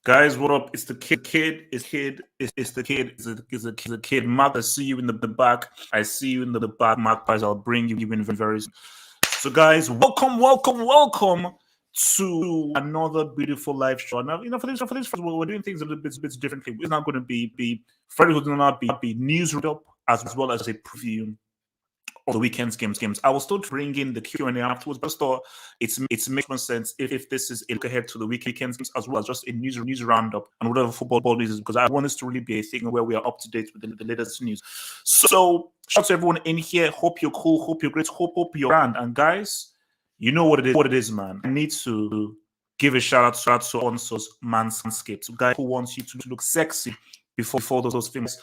Guys, what up? It's the kid. It's the kid. It's the kid. Mark, I see you in the back. I see you in the back. Mark, guys, I'll bring you in very soon. So, guys, welcome to another beautiful live show. Now, for this, we're doing things a little bit differently. It's not going to be Friday. Will not be news roundup as well as a preview of the weekend's games. I will still bring in the Q&A afterwards, but I thought it makes more sense if this is a look ahead to the weekend's games as well as just a news roundup and whatever football news is, because I want this to really be a thing where we are up to date with the latest news. So shout out to everyone in here. Hope you're cool. Hope you're great. Hope you're grand. And guys, you know what it is, man. I need to give a shout out to Onso's Manscaped, guy who wants you to look sexy before those things.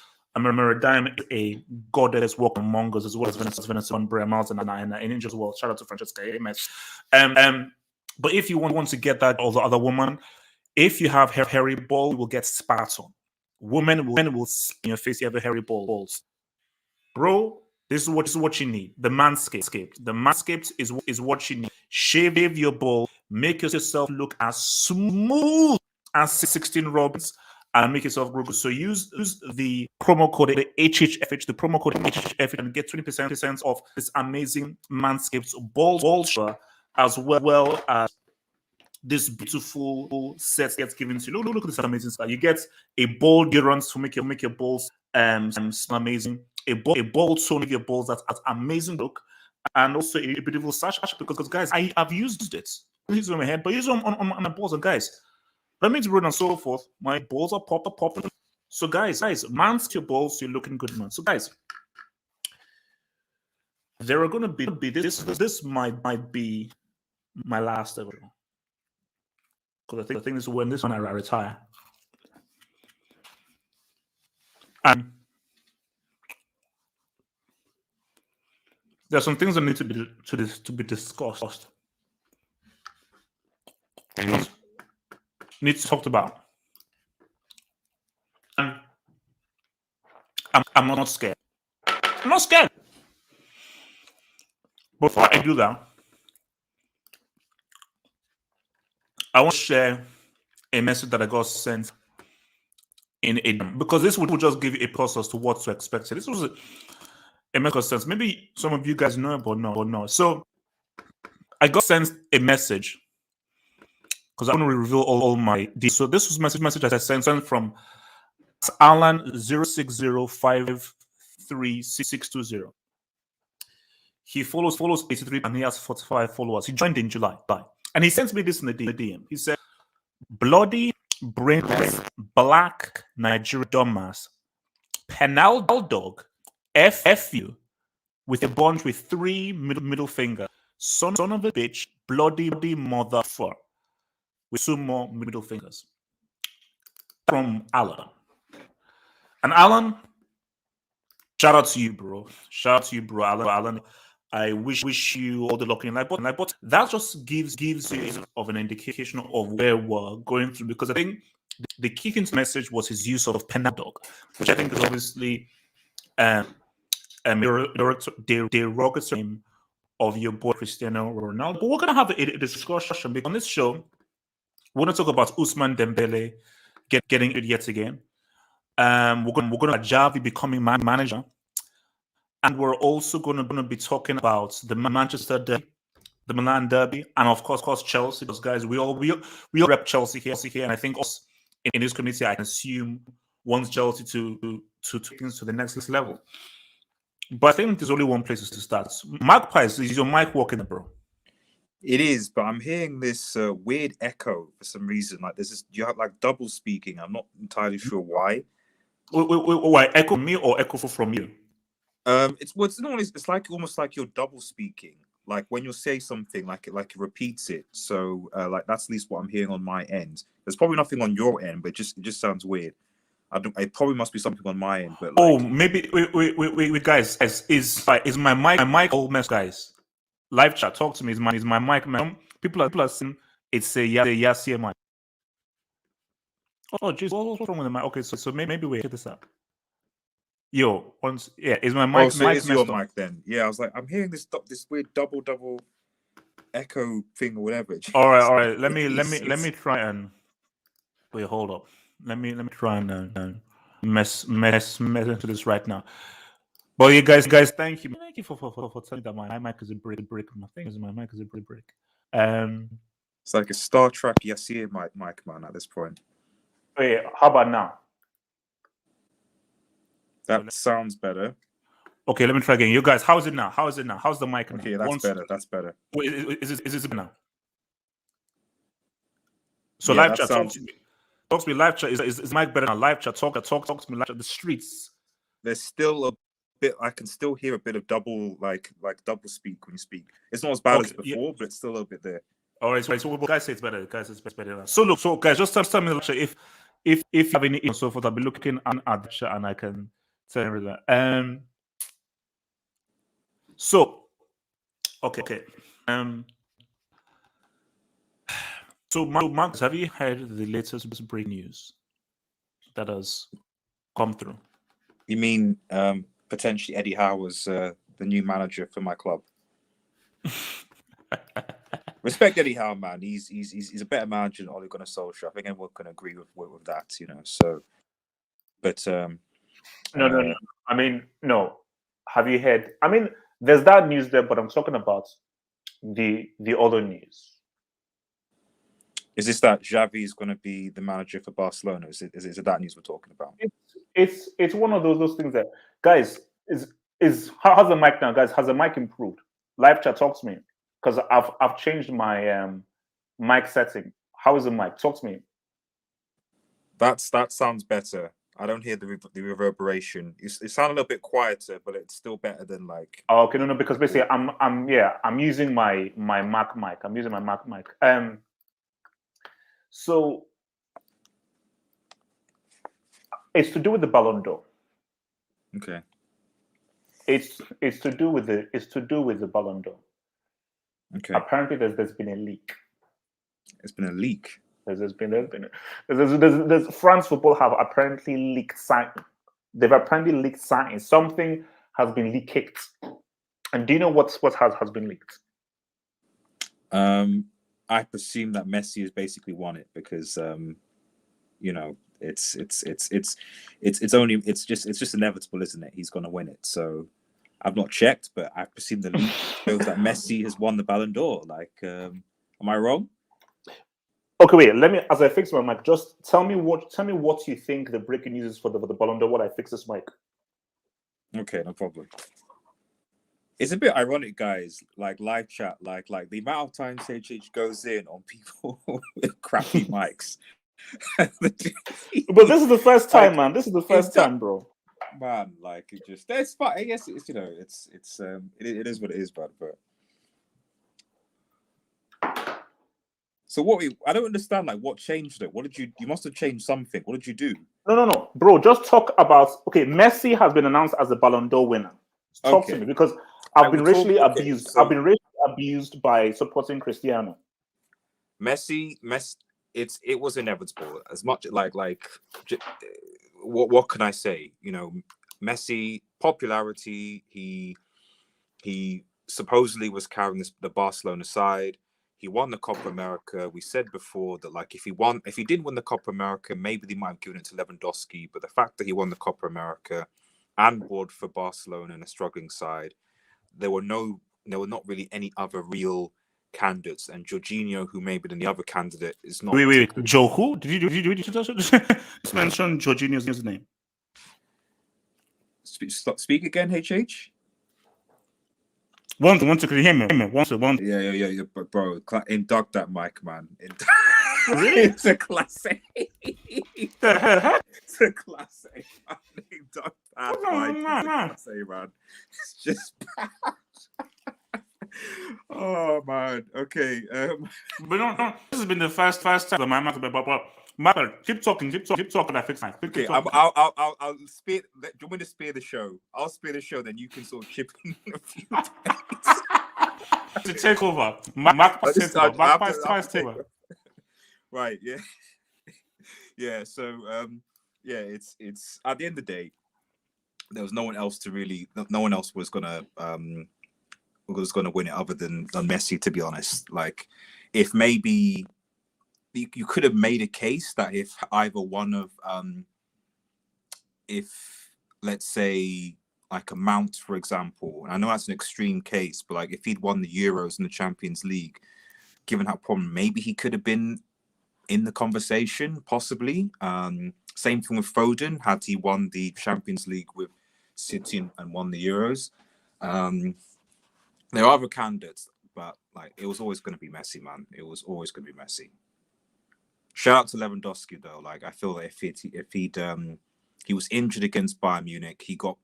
Diamond, a goddess walk among us, as well as Vanessa Brea Miles and Angel as well. Shout out to Francesca Ames. But if you want to get that or the other woman, if you have hairy balls, you will get spat on. Women will spit in your face. You have a hairy balls, bro. This is what you need. The Manscaped. The Manscaped is what you need. Shave your ball. Make yourself look as smooth as 16 Robins. And make yourself grow good. So use the promo code HHFH, the promo code HHFH, and get 20% off this amazing Manscaped ball shower, as well as this beautiful set gets given to you. Look at this amazing stuff. You get a ball deodorant to make your balls smell amazing. A ball tone of your balls that's amazing look, and also a beautiful sash. Because guys, I've used it. I use it on my head, but I use it on my balls, and guys. That means running and so forth. My balls are popping. So guys, manscaped your balls, so you're looking good, man. So guys, there are gonna be this might be my last ever, because I think this is when I retire. And there are some things that need to be discussed. Needs talked about. And I'm not scared. I'm not scared. Before I do that, I want to share a message that I got sent in a, because this would just give you a process as to what to expect. So this was a message sense. Maybe some of you guys know, but no. So I got sent a message, because I'm going to reveal all my details. So this was message that I sent from Alan 060536620. He follows 83 and he has 45 followers. He joined in July. And he sent me this in the DM. He said, bloody, brainless, black Nigerian dumbass, penal dog, F you, with a bunch with 3 middle finger, son of a bitch, bloody motherfucker, with 2 more middle fingers. From Alan. And Alan, shout out to you, bro. Alan. I wish you all the luck in life. But that just gives you of an indication of where we're going through, because I think the key thing to the message was his use of penal dog, which I think is obviously derogatory name of your boy Cristiano Ronaldo. But we're gonna have a discussion, because on this show, we're going to talk about Ousmane Dembele getting it yet again. We're going to Xavi becoming manager, and we're also going to be talking about the Manchester derby, the Milan derby, and of course Chelsea. Because guys, we all rep Chelsea here, and I think us in this community, I can assume wants Chelsea to take things to the next level. But I think there's only one place to start. Magpie, is your mic working, bro? It is, but I'm hearing this weird echo for some reason. Like you have like double speaking. I'm not entirely sure why. Why echo me or echo from you? It's like almost like you're double speaking. Like when you say something, like it repeats it. So like that's at least what I'm hearing on my end. There's probably nothing on your end, but it just sounds weird. It probably must be something on my end. But maybe wait, guys. Is my mic all mess, guys? Live chat, talk to me. Is my mic, man? People are saying it's a yes mic. Oh, jeez, what's wrong with the mic? Okay, so maybe we check this out. Yo, is my mic? So it's your mic then? Yeah, I was like, I'm hearing this weird double echo thing or whatever. All right. Let me try and Wait, hold up. Let me try and mess into this right now. But you guys, thank you for telling me that my mic is a brick. My thing is my mic is a brick. It's like a Star Trek Yassir mic, man, at this point. Wait, how about now? That sounds better. Okay, let me try again. You guys, how is it now? How's the mic now? Okay, that's better. Wait, is it now? So Yeah, live chat, talk to me. Live chat is mic better now? Live chat, talk to me. Live chat, the streets. There's still a bit. I can still hear a bit of double double speak when you speak. It's not as bad as before, but it's still a little bit there. All right, so guys say it's better. Guys, it's better now. So look, guys, just tell me if you have any and so forth. I'll be looking at the chat and I can tell you that. So okay. So Marcus, have you heard the latest breaking news that has come through? You mean potentially Eddie Howe was the new manager for my club? Respect Eddie Howe, man. He's a better manager than Ole Gunnar Solskjaer. I think everyone can agree with that, you know. So, but no. I mean, no. Have you heard? I mean, there's that news there, but I'm talking about the other news. Is this that Xavi is going to be the manager for Barcelona? Is it that news we're talking about? It's one of those things that, guys, is how's the mic now, guys? Has the mic improved? Live chat, talk to me, because I've changed my mic setting. How is the mic? Talk to me. That sounds better. I don't hear the reverberation. It sounds a little bit quieter, but it's still better than like. Oh, okay, no, because basically I'm using my Mac mic. I'm using my Mac mic. So it's to do with the Ballon d'Or. Okay. It's to do with the Ballon d'Or. Okay. Apparently, there's been a leak. It's been a leak. There's France football have apparently leaked sign. They've apparently leaked signs. Something has been leaked. And do you know what has been leaked? I presume that Messi has basically won it because you know it's just inevitable, isn't it? He's going to win it. So I've not checked, but I presume the leak shows that Messi has won the Ballon d'Or. Like, am I wrong? Okay, wait. Let me, as I fix my mic, just tell me what you think the breaking news is for the Ballon d'Or. While I fix this mic. Okay, no problem. It's a bit ironic, guys. Like live chat, like the amount of times HH goes in on people with crappy mics. But this is the first time, man. This is the first time, bro. Man, like it just that's fine. I guess it's it is what it is, but. So I don't understand. Like, what changed it? What did you? You must have changed something. What did you do? No, bro. Just talk about. Okay, Messi has been announced as the Ballon d'Or winner. Talk to me because I've been racially abused. So, I've been racially abused by supporting Cristiano. Messi. It was inevitable. As much like what can I say? You know, Messi popularity. He supposedly was carrying the Barcelona side. He won the Copa America. We said before that, like, if he didn't win the Copa America, maybe they might have given it to Lewandowski. But the fact that he won the Copa America and won for Barcelona and a struggling side, there were not really any other real candidates. And Jorginho, who may be the other candidate, is not. Wait. Joe who? Did you just mention Jorginho's name? Speak again, HH. One to hear me. One. Yeah, bro. Induct that mic, man. Really? It's a classic. It's a classic. Induct that mic. Classic, man. It's just bad. Oh man. Okay. But no. This has been the first time that my mouth. But Michael, keep talking. I fix mine. Okay, I'll spear. Do you want me to spear the show? I'll spear the show, then you can sort of chip in a few days. To take over. Mark take over. Right. Yeah. Yeah. So yeah, it's at the end of the day, there was no one else was gonna win it other than Messi, to be honest. Like, if maybe you could have made a case that if either one of if let's say like a Mount, for example, and I know that's an extreme case, but like if he'd won the Euros and the Champions League, given that problem, maybe he could have been in the conversation, possibly. Same thing with Foden, had he won the Champions League with City and won the Euros. There are other candidates, but like it was always going to be Messi, man. It was always going to be Messi. Shout out to Lewandowski though. Like I feel that if he was injured against Bayern Munich, he got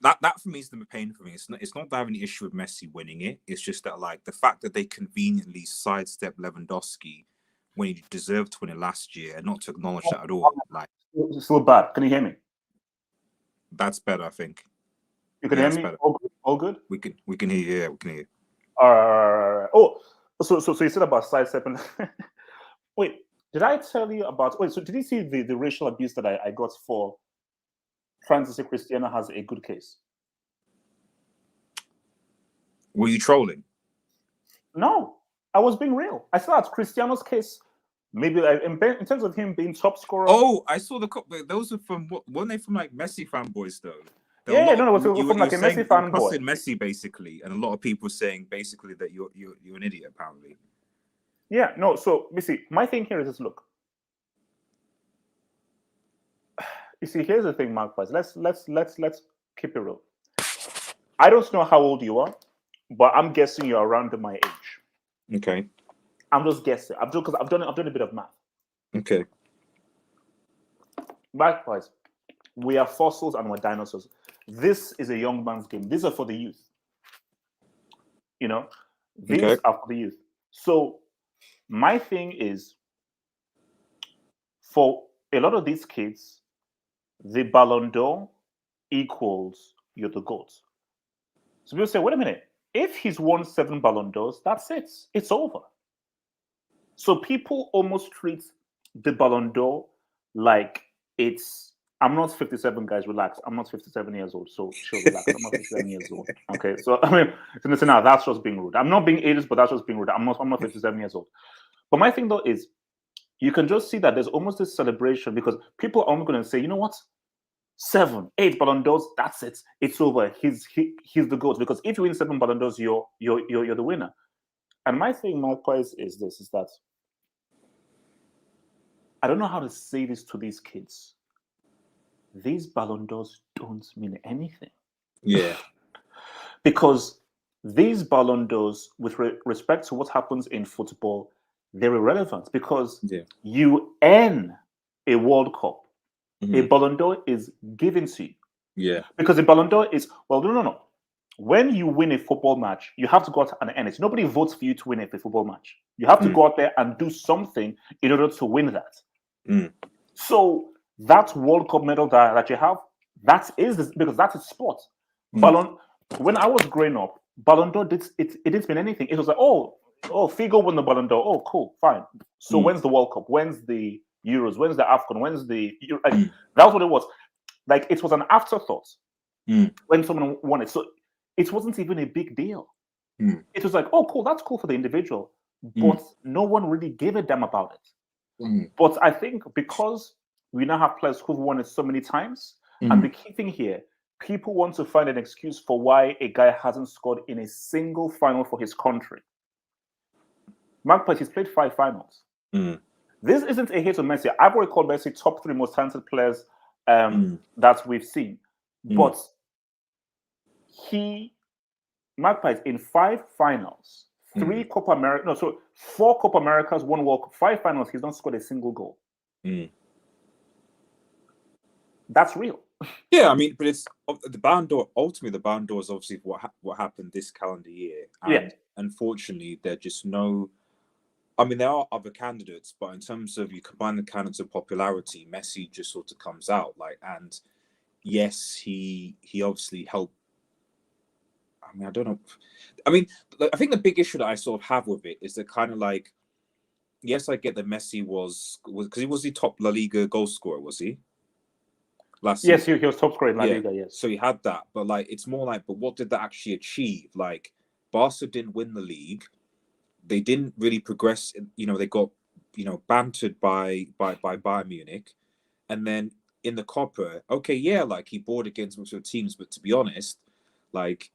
that for me is the pain for me. It's not that I have any issue with Messi winning it. It's just that like the fact that they conveniently sidestepped Lewandowski when he deserved to win it last year and not to acknowledge that at all. Like it's still bad. Can you hear me? That's better, I think. You can hear me? All good? We can hear you. Yeah, we can hear you. All right. Oh, so you said about sidestepping. Wait, did I tell you about? Wait, so did you see the racial abuse that I got for trying to say Cristiano has a good case? Were you trolling? No, I was being real. I said that's Cristiano's case. Maybe in terms of him being top scorer. Oh, I saw those are from what? Weren't they from like Messi fanboys though? Yeah, no, it was from like a Messi fanboy. Messi basically, and a lot of people saying basically that you're an idiot apparently. Yeah, no. So you see, my thing here is this: look, you see, here's the thing, Mark. Let's keep it real. I don't know how old you are, but I'm guessing you're around my age. Okay. I'm just guessing. I've done a bit of math. Okay. Likewise, we are fossils and we're dinosaurs. This is a young man's game. These are for the youth. You know, these are for the youth. So my thing is, for a lot of these kids, the Ballon d'Or equals you're the GOAT. So people say, wait a minute, if he's won 7 Ballon d'Ors, that's it. It's over. So people almost treat the Ballon d'Or like it's, I'm not 57, guys, relax. I'm not 57 years old, so chill, relax. I'm not 57 years old. Okay, so I mean, listen now, that's just being rude. I'm not being ageist, but that's just being rude. I'm not 57 years old. But my thing though is, you can just see that there's almost this celebration because people are only going to say, you know what, 7, 8 Ballon d'Ors, that's it. It's over. He's the GOAT. Because if you win 7 Ballon d'Ors, you're the winner. And my thing, Marquez, is this: is that I don't know how to say this to these kids. These Ballon d'Ors don't mean anything. Yeah. Because these Ballon d'Ors, with respect to what happens in football, they're irrelevant because you earn a World Cup. A Ballon d'Or is given to you. Yeah. Because a Ballon d'Or is, well, no. When you win a football match, you have to go out and earn it. Nobody votes for you to win a football match. You have to go out there and do something in order to win that. So that World Cup medal that you have, because that's a sport. Ballon. When I was growing up, Ballon d'Or it didn't mean anything. It was like, oh, Figo won the Ballon d'Or. Oh, cool, fine. So when's the World Cup? When's the Euros? When's the AFCON? When's the that's what it was. Like it was an afterthought when someone won it. So it wasn't even a big deal. It was like, oh, cool, that's cool for the individual, but no one really gave a damn about it. But I think because we now have players who've won it so many times, and the key thing here, people want to find an excuse for why a guy hasn't scored in a single final for his country. Magpies, he's played 5 finals. This isn't a hit on Messi. I've already called Messi top 3 most talented players that we've seen. But Magpies, in 5 finals, 4 Copa Americas, 1 World Cup, 5 finals, he's not scored a single goal. That's real. Yeah, I mean, but it's the Ballon d'Or. Ultimately, the Ballon d'Or is obviously what happened this calendar year. And unfortunately, there just no. I mean, there are other candidates, but in terms of you combine the candidates of popularity, Messi just sort of comes out and yes, he obviously helped. I mean, I don't know. I mean, I think the big issue that I sort of have with it is that kind of like, yes, I get that Messi was because he was the top La Liga goal scorer, was he? Yes, he was top scorer in La Liga, yes. So he had that, but like it's more like, but what did that actually achieve? Like Barca didn't win the league. They didn't really progress. You know, they got bantered by Bayern Munich, and then in the Copa, okay, yeah, like he bought against most of the teams, but to be honest, like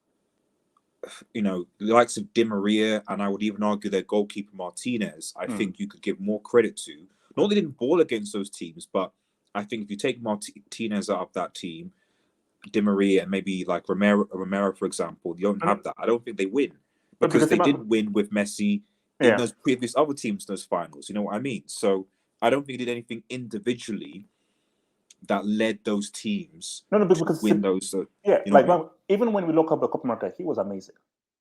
the likes of Di Maria, and I would even argue their goalkeeper Martinez, I think you could give more credit to. Not that they didn't ball against those teams, but I think if you take Martinez out of that team, Di Maria and maybe like Romero, for example, you don't have that. I don't think they win because they didn't win with Messi in those previous other teams, those finals. You know what I mean? So I don't think they did anything individually that led those teams to win those. Even when we look up the Copa America, he was amazing.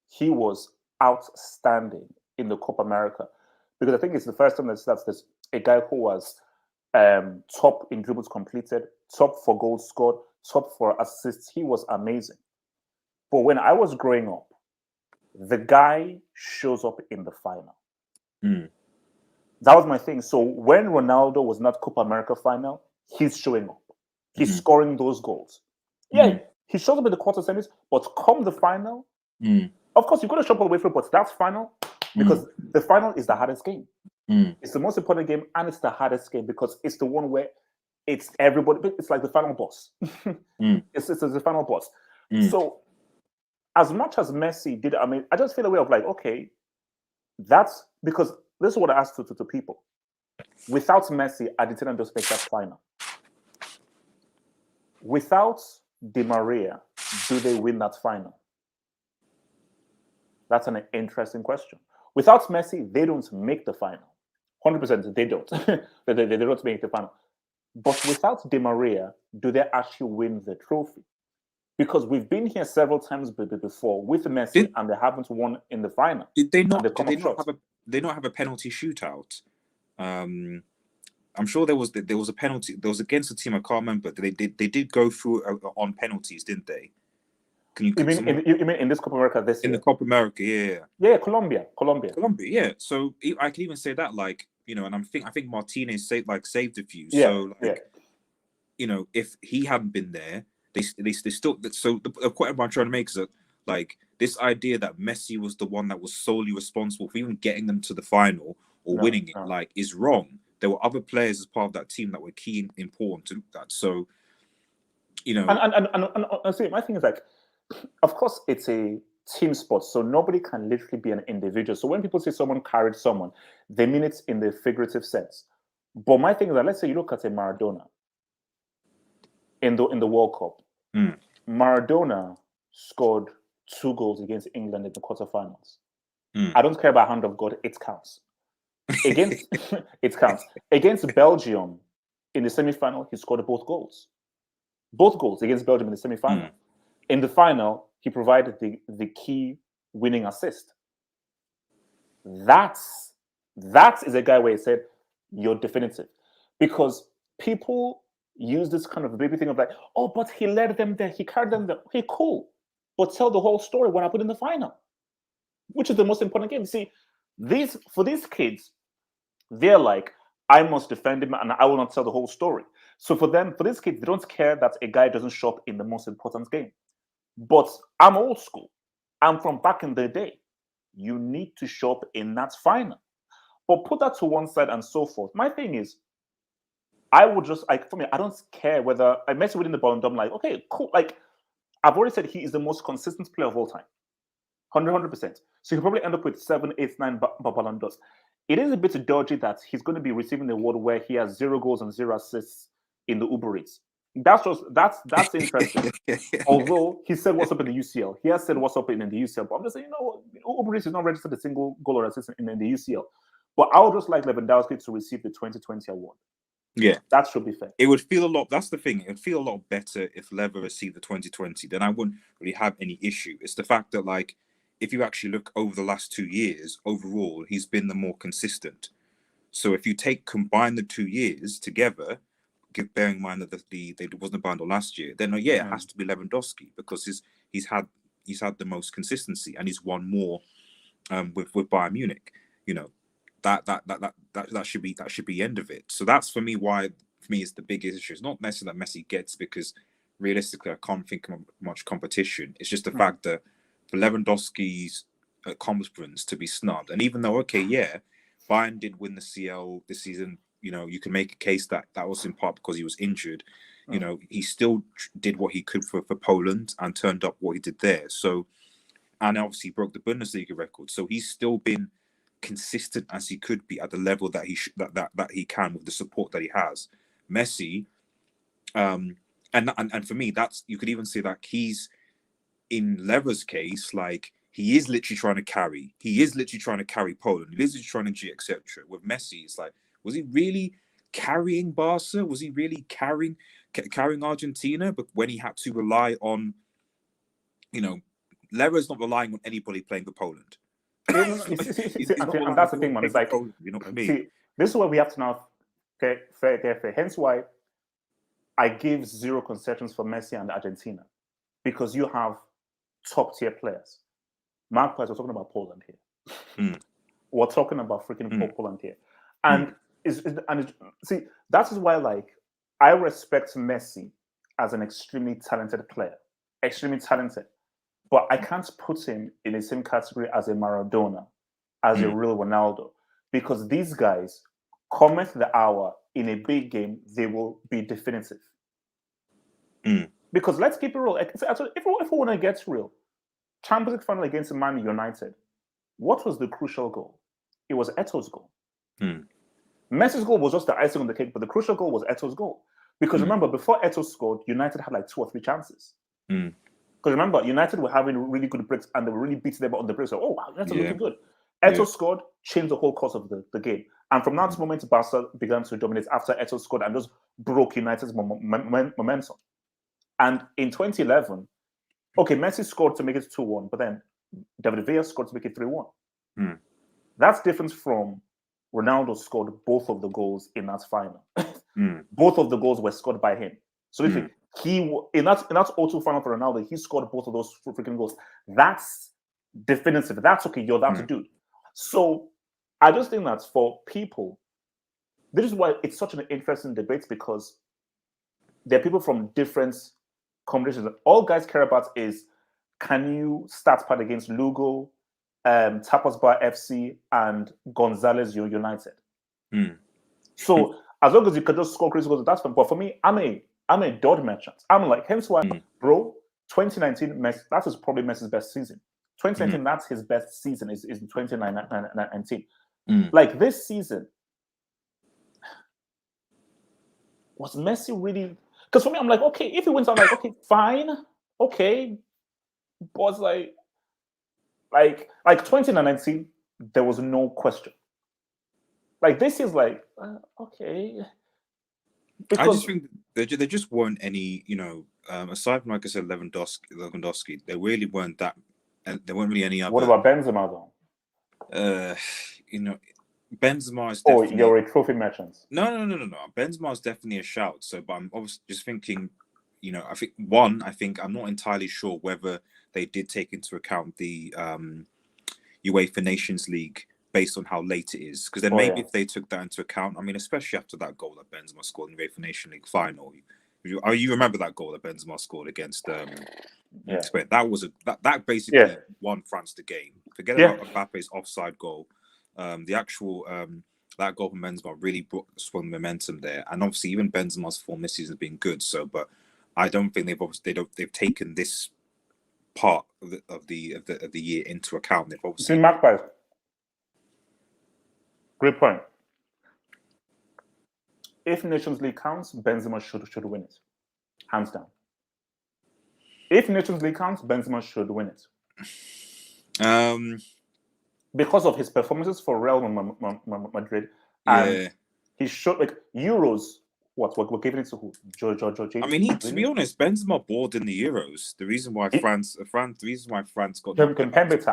He was outstanding in the Copa America because I think it's the first time that's this a guy who was top in dribbles completed, top for goals scored, top for assists. He was amazing. But when I was growing up, the guy shows up in the final. That was my thing. So when Ronaldo was not Copa America final, he's showing up. He's scoring those goals. Yeah, he shows up in the quarter semis, but come the final, of course, you've got to show up all the way through, but that's final because the final is the hardest game. It's the most important game and it's the hardest game because it's the one where it's everybody. It's like the final boss. It's the final boss. So as much as Messi did, I mean, I just feel a way of like, okay, that's because this is what I asked to people. Without Messi, Argentina does make that final. Without Di Maria, do they win that final? That's an interesting question. Without Messi, they don't make the final. 100% they don't. they don't make the final. But without Di Maria, do they actually win the trophy? Because we've been here several times before with Messi, and they haven't won in the final. Did they not have a penalty shootout? I'm sure there was a penalty. There was against a team I can't remember. They did go through on penalties, didn't they? You mean in this Copa America this year? In the Copa America, yeah, Colombia, yeah. So I can even say that, like, and I think Martinez saved a few. Yeah, so like, if he hadn't been there, they still. So the point I'm trying to make is that, like, this idea that Messi was the one that was solely responsible for even getting them to the final or winning it, like, is wrong. There were other players as part of that team that were key and important to that. So, and see, my thing is, like, of course, it's a team sport, so nobody can literally be an individual. So when people say someone carried someone, they mean it in the figurative sense. But my thing is that, let's say you look at a Maradona in the World Cup. Maradona scored 2 goals against England in the quarterfinals. I don't care about hand of God; it counts. It counts against Belgium in the semi-final. He scored both goals against Belgium in the semi-final. In the final, he provided the key winning assist. That is a guy where he said, "You're definitive," because people use this kind of baby thing of like, "Oh, but he led them there, he carried them there." Okay, cool, but tell the whole story what happened in the final, which is the most important game. See, for these kids, they're like, I must defend him and I will not tell the whole story. So for these kids, they don't care that a guy doesn't show up in the most important game. But I'm old school. I'm from back in the day. You need to show up in that final. But put that to one side and so forth. My thing is, I would just, like, for me, I don't care whether I Messi within the Ballon d'Or. I'm like, okay, cool. Like, I've already said he is the most consistent player of all time. 100%. So he'll probably end up with 7, 8, 9 Ballon d'Ors. It is a bit dodgy that he's going to be receiving the award where he has 0 goals and 0 assists in the Uber Eats. That's interesting. Although he said what's up in the UCL. He has said what's up in the UCL. But I'm just saying, Uber Eats is not registered a single goal or assist in the UCL. But I would just like Lewandowski to receive the 2020 award. Yeah. That should be fair. It would feel a lot, that's the thing, it would feel a lot better if Lever received the 2020. Then I wouldn't really have any issue. It's the fact that, like, if you actually look over the last 2 years, overall, he's been the more consistent. So if you combine the 2 years together, bearing in mind that they wasn't a bundle last year, then it has to be Lewandowski because he's had the most consistency and he's won more with Bayern Munich. That should be the end of it. So that's for me is the biggest issue. It's not necessarily that Messi gets, because realistically I can't think of much competition. It's just the fact that for Lewandowski's accomplishments to be snubbed, and even though Bayern did win the CL this season. You know, you can make a case that was in part because he was injured. You know, he still did what he could for Poland and turned up what he did there. So, and obviously broke the Bundesliga record. So he's still been consistent as he could be at the level that that he can with the support that he has. Messi, and for me, that's, you could even say that he's, in Lever's case, like, he is literally trying to carry. He is literally trying to carry Poland. He is literally trying to G, etc. With Messi, it's like, was he really carrying Barca? Was he really carrying Argentina? But when he had to rely on, you know, Lever's not relying on anybody playing for Poland. And that's the thing, man. It's like, Poland, you know what I mean? See, this is where we have to now get fair. Hence why I give zero concessions for Messi and Argentina, because you have top tier players. Mark Price, we're talking about Poland here. We're talking about freaking Poland here. And see, that is why, like, I respect Messi as an extremely talented player. Extremely talented. But I can't put him in the same category as a Maradona, as a real Ronaldo. Because these guys, comment the hour in a big game, they will be definitive. Because let's keep it real. If we want to get real, Champions League final against Man United, what was the crucial goal? It was Eto's goal. Messi's goal was just the icing on the cake, but the crucial goal was Eto's goal. Because remember, before Eto scored, United had like 2 or 3 chances. Because remember, United were having really good breaks and they were really beating them on the break. So, oh, wow, United looking good. Eto scored, changed the whole course of the game. And from that moment, Barca began to dominate after Eto scored and just broke United's momentum. And in 2011, okay, Messi scored to make it 2-1, but then David Villa scored to make it 3-1. That's different from Ronaldo scored both of the goals in that final. Both of the goals were scored by him. So if he in that 0-2 final for Ronaldo, he scored both of those freaking goals. That's definitive. That's okay. You're that dude. So I just think that for people, this is why it's such an interesting debate, because there are people from different combinations. All guys care about is, can you start part against Lugo, Tapas Bar FC, and Gonzalez United? So as long as you can just score crazy goals, that's fine. But for me, I'm a dud merchant. I'm like, hence why, bro, 2019, Messi, that is probably Messi's best season. 2019, that's his best season, is 2019. Like, this season, was Messi really... Because for me, I'm like, okay, if he wins, I'm like, okay, fine, okay. But like 2019, there was no question. Like, this is like, okay. Because I just think there just weren't any, you know, aside from, like I said, Lewandowski, there really weren't that, and there weren't really any other. What about Benzema, though? You know, Benzema is definitely... you're a trophy merchant. No. Benzema is definitely a shout. So, but I'm obviously just thinking, you know, I think I'm not entirely sure whether they did take into account the UEFA Nations League based on how late it is. Because then maybe if they took that into account, I mean, especially after that goal that Benzema scored in the UEFA Nations League final. You remember that goal that Benzema scored against Spain? That was that basically won France the game. Forget about Mbappe's offside goal. The actual that goal from Benzema really swung momentum there, and obviously even Benzema's form this season has been good. So, but I don't think they've taken this part of the year into account. They've obviously Magpies. Great point. If Nations League counts, Benzema should win it, hands down. If Nations League counts, Benzema should win it. Because of his performances for Real Madrid, and he showed, like, Euros. We're giving it to who? George. I mean, to be honest, Benzema balled in the Euros. The reason why France got Kimpembe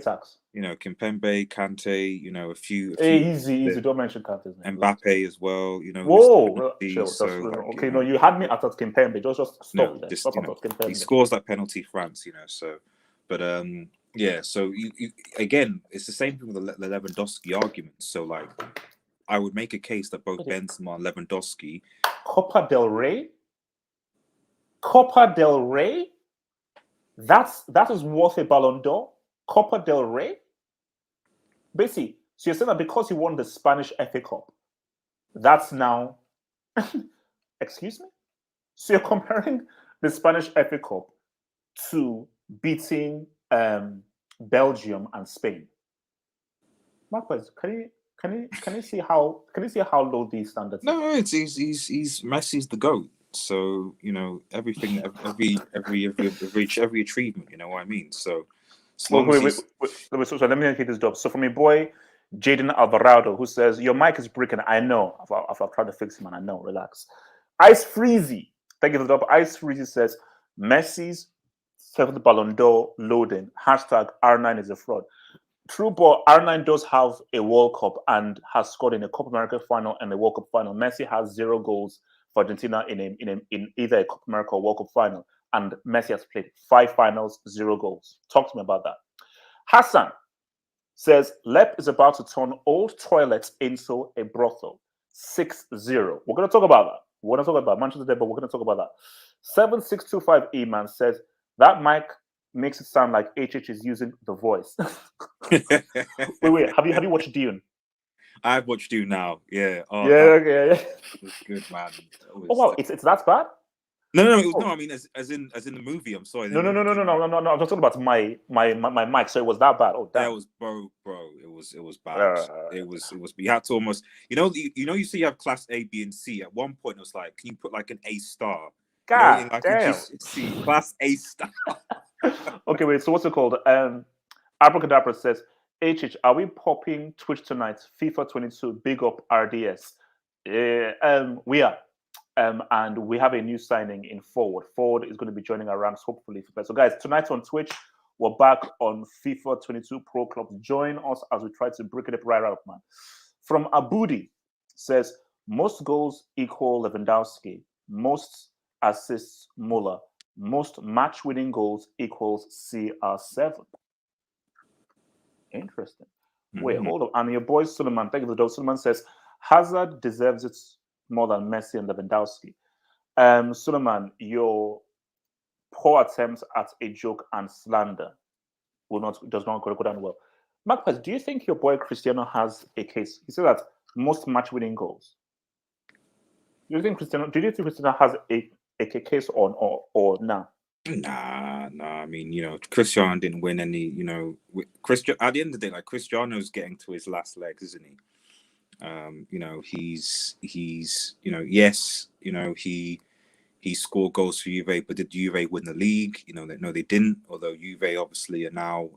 tax. You know, Kimpembe, Kante. You know, a few easy. Don't mention Kante's name. Mbappe as well. You know. Whoa, okay. No, you had me at Kimpembe. Just stop. No, just, he scores that penalty, France. You know, so, but yeah. So you again, it's the same thing with the Lewandowski argument. So, like, I would make a case that both Benzema and Lewandowski... Copa del Rey? That is worth a Ballon d'Or? Copa del Rey? Basically, So you're saying that because he won the Spanish FA Cup, that's now, excuse me? So you're comparing the Spanish FA Cup to beating Belgium and Spain. Marquez, can you see how low these standards are? No, it's he's Messi's the GOAT. So everything, every achievement. You know what I mean? So as long as he's So let me take this job. So for my boy Jaden Alvarado, who says your mic is breaking. I know. I've tried to fix him, and I know. Relax. Ice Freezy, thank you for the job. Ice Freezy says Messi's 7th Ballon d'Or loading. Hashtag R9 is a fraud. True, but R9 does have a World Cup and has scored in a Copa America final and a World Cup final. Messi has 0 goals for Argentina in either a Copa America or World Cup final, and Messi has played 5 finals, 0 goals. Talk to me about that. Hassan says Lep is about to turn old toilets into a brothel. 6-0. We're going to talk about that. We're going to talk about Manchester Derby, but we're going to talk about that. 7625 E-Man says that mic makes it sound like HH is using the voice. wait. Have you watched Dune? I've watched Dune now. Yeah. Oh, yeah. It was good, man. Oh wow, it's that bad? No. I mean, as in the movie. I'm sorry. No. I'm just talking about my mic. So it was that bad. Oh, damn. That was bro. It was bad. It was. You had to almost. You see, you have class A, B, and C. At one point, it was like, can you put like an A star? God like damn. C, class A star. Okay, wait. So what's it called? Abracadabra says, HH, are we popping Twitch tonight? FIFA 22, big up RDS. We are. And we have a new signing in Forward. Forward is going to be joining our ranks, hopefully. So, guys, tonight on Twitch, we're back on FIFA 22 Pro Club. Join us as we try to break it up right out, man. From Abudi says, most goals equal Lewandowski, most assists Muller, most match-winning goals equals CR7. Interesting. Wait, hold on. And your boy Suleiman, thank you for the dog. Suleiman says, Hazard deserves it more than Messi and Lewandowski. Suleiman, your poor attempts at a joke and slander does not go down well. Marcus, do you think your boy Cristiano has a case? He said that most match-winning goals. Do you think Cristiano has a case or nah? Nah. I mean, Cristiano didn't win any. Cristiano at the end of the day, like Cristiano's getting to his last legs, isn't he? He's yes, he scored goals for Juve, but did Juve win the league? No, they didn't. Although Juve obviously are now,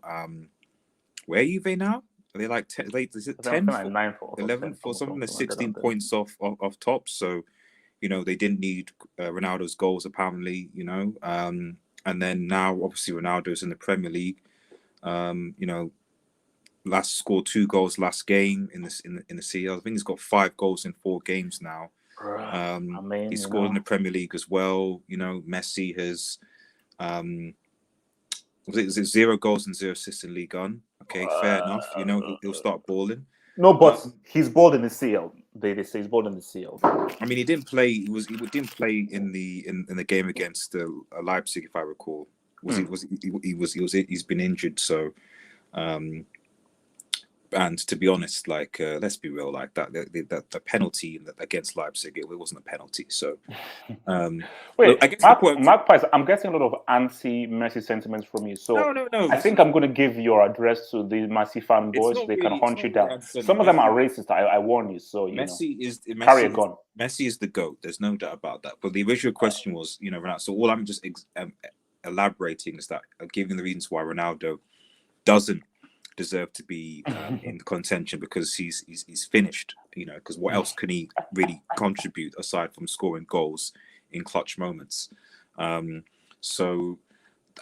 where are Juve now? Are they like 10? Is it 10th, like 9th or 11th or something? They're 16 points off top. So they didn't need Ronaldo's goals apparently. And then now obviously Ronaldo's in the Premier League. Last scored 2 goals last game in the Serie. I think he's got 5 goals in 4 games now. He scored in the Premier League as well. Messi has was it 0 goals and 0 assists in Ligue 1. Okay, fair enough. He'll start balling. No, but he's balled in the CL. They say he's balled in the CL. I mean, he didn't play. He didn't play in the game against Leipzig, if I recall. He's been injured, so. And to be honest, like let's be real, like the penalty against Leipzig, it wasn't a penalty. So, wait, I guess Magpies, I'm getting a lot of anti-Messi sentiments from you. So no. I think I'm going to give your address to the Messi fanboys. So they can hunt you down. Some of them are racist. I warn you. So carry a gun. Messi is the GOAT. There's no doubt about that. But the original question was, Ronaldo. So all I'm just elaborating is that I'm giving the reasons why Ronaldo doesn't deserve to be in contention, because he's finished, because what else can he really contribute aside from scoring goals in clutch moments? So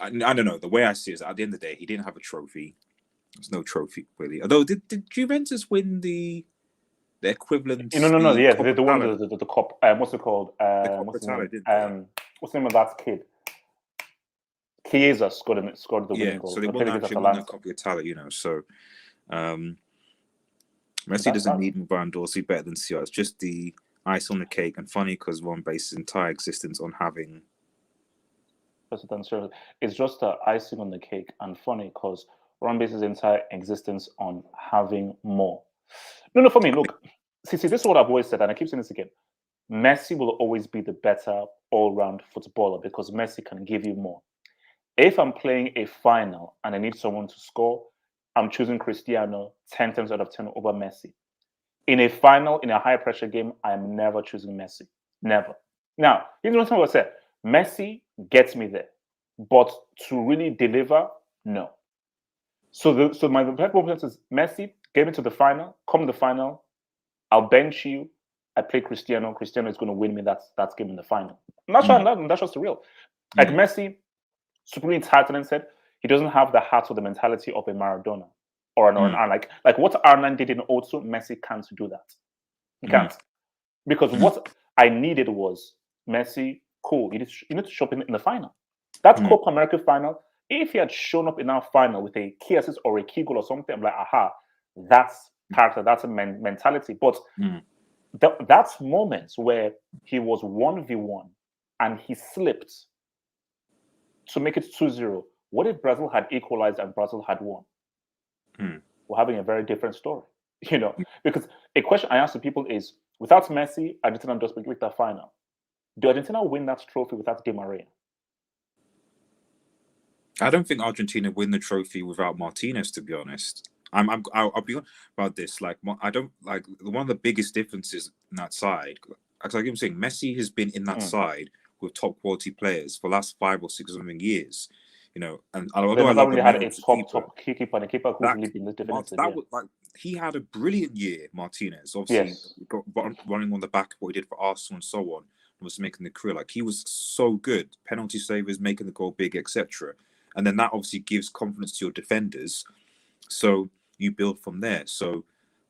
I don't know. The way I see it is, at the end of the day, he didn't have a trophy. There's no trophy really. Although did Juventus win the equivalent? No. Yeah, the one the cup. What's it called? What's the name of that kid? Chiesa scored the winning goal. So they won actually won the Coppa Italia, So Messi doesn't need Van Dorsey better than CR. It's just the ice on the cake, and funny because Ron based his entire existence on having. It's just the icing on the cake, and funny because Ron based his entire existence on having more. No, for me, look, see, this is what I've always said, and I keep saying this again. Messi will always be the better all-round footballer because Messi can give you more. If I'm playing a final and I need someone to score, I'm choosing Cristiano 10 times out of 10 over Messi. In a final, in a high-pressure game, I am never choosing Messi. Never. Now, here's what I said. Messi gets me there. But to really deliver, no. So my preference is Messi, get me to the final, come to the final, I'll bench you, I play Cristiano. Cristiano is going to win me that game in the final. That's just the real. Like Messi, supremely talented, he doesn't have the heart or the mentality of a Maradona or an R9. Like what R9 did in O2, Messi can't do that. He can't. Because what I needed was Messi, cool, you need to show up in the final. That Copa America final, if he had shown up in our final with a key assist or a key goal or something, I'm like, aha, that's character, that's a mentality. But that's moments where he was 1v1 and he slipped to make it 2-0. What if Brazil had equalized and Brazil had won? We're having a very different story, because a question I ask to people is, without Messi, Argentina does make the final. Do Argentina win that trophy without Di Maria? I don't think Argentina win the trophy without Martinez, to be honest. I'll be honest about this. Like, I don't like one of the biggest differences in that side. Like I'm saying, Messi has been in that side with top quality players for the last 5 or 6 something years. And although I love really had a top keeper and a keeper who's really been this defensive. He had a brilliant year, Martinez. Obviously, got running on the back of what he did for Arsenal and so on, and was making the career. Like, he was so good, penalty savers, making the goal big, etc. And then that obviously gives confidence to your defenders. So you build from there. So,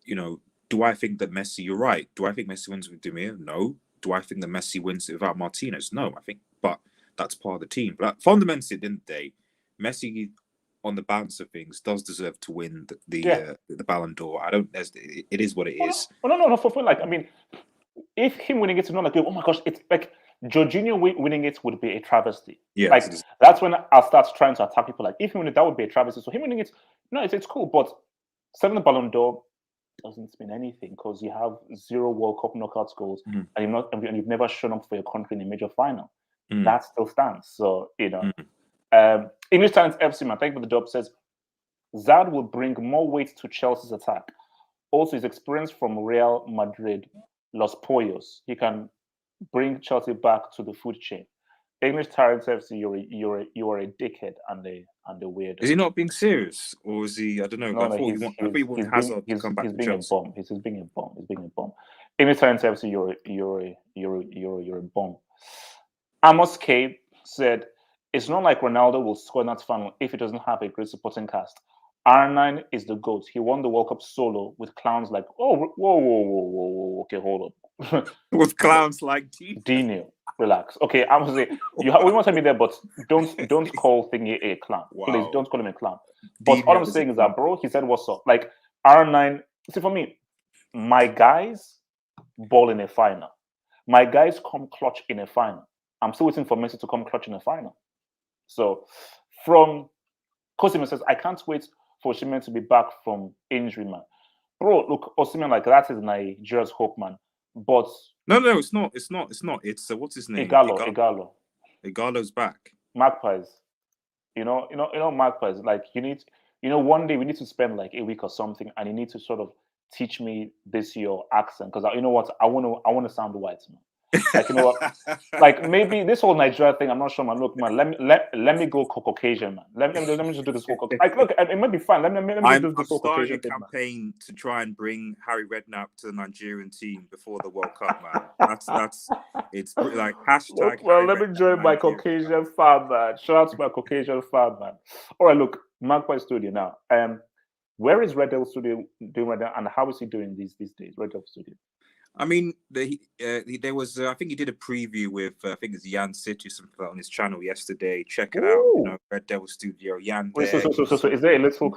do I think that Messi? You're right. Do I think Messi wins with Di Maria? No. Do I think that Messi wins it without Martinez? No. I think, but that's part of the team. But fundamentally, at the end of the day, Messi, on the balance of things, does deserve to win the Ballon d'Or. I don't. It is what it is. No. For like, I mean, if him winning it's not like, oh my gosh, it's like Jorginho winning it would be a travesty. Yeah, like that's when I'll start trying to attack people. Like, if he winning it, that would be a travesty. So him winning it, no, it's cool. But 7th Ballon d'Or doesn't mean anything because you have 0 World Cup knockout goals and you've never shown up for your country in a major final. That still stands. So English Talents FC, man, thank you for the job, says Zad will bring more weight to Chelsea's attack. Also, his experience from Real Madrid, Los Pollos, he can bring Chelsea back to the food chain. English Talents FC, you are a dickhead and a weirdo. Is he not being serious, or is he? I don't know. I thought he wanted Hazard to come back to Chelsea. He's being a bomb. English Talents FC, you're a bomb. Amos K said, it's not like Ronaldo will score in that final if he doesn't have a great supporting cast. R9 is the GOAT. He won the World Cup solo with clowns like, whoa. Okay, hold up. With clowns like Dino. Relax. Okay, I'm gonna say we want to be there, but don't call thingy a clown. Wow. Please don't call him a clown. But all I'm saying is that, bro, he said, what's up? Like, R9, see, for me, my guys ball in a final. My guys come clutch in a final. I'm still waiting for Messi to come clutch in a final. So, from Cosimo says, I can't wait for Osimhen to be back from injury, man. Bro, look, Osimhen, like, that is Nigeria's hope, man. But no, it's not. It's what's his name? Igalo. Igalo's back. Magpies. You know, Magpies. Like, you need, one day we need to spend like a week or something, and you need to sort of teach me your accent, because you know what, I want to sound white, man. Like, you know what? Like, maybe this whole Nigeria thing, I'm not sure, man. Look, man, let me go Caucasian, man. Let me just do this whole like, look, it might be fun. Let me do this whole Caucasian thing, man. I'm starting a campaign to try and bring Harry Redknapp to the Nigerian team before the World Cup, man. That's it's like hashtag. Well, let me join my Caucasian fan, man. Shout out to my Caucasian fan, man. All right, look, Magpie Studio now. Where is Red Devil Studio doing right now, and how is he doing these days? Red Devil Studio. I mean, there was, I think he did a preview with, I think it's Jan City or something on his channel yesterday. Check it out, Red Devil Studio, Jan. Wait, so is there a little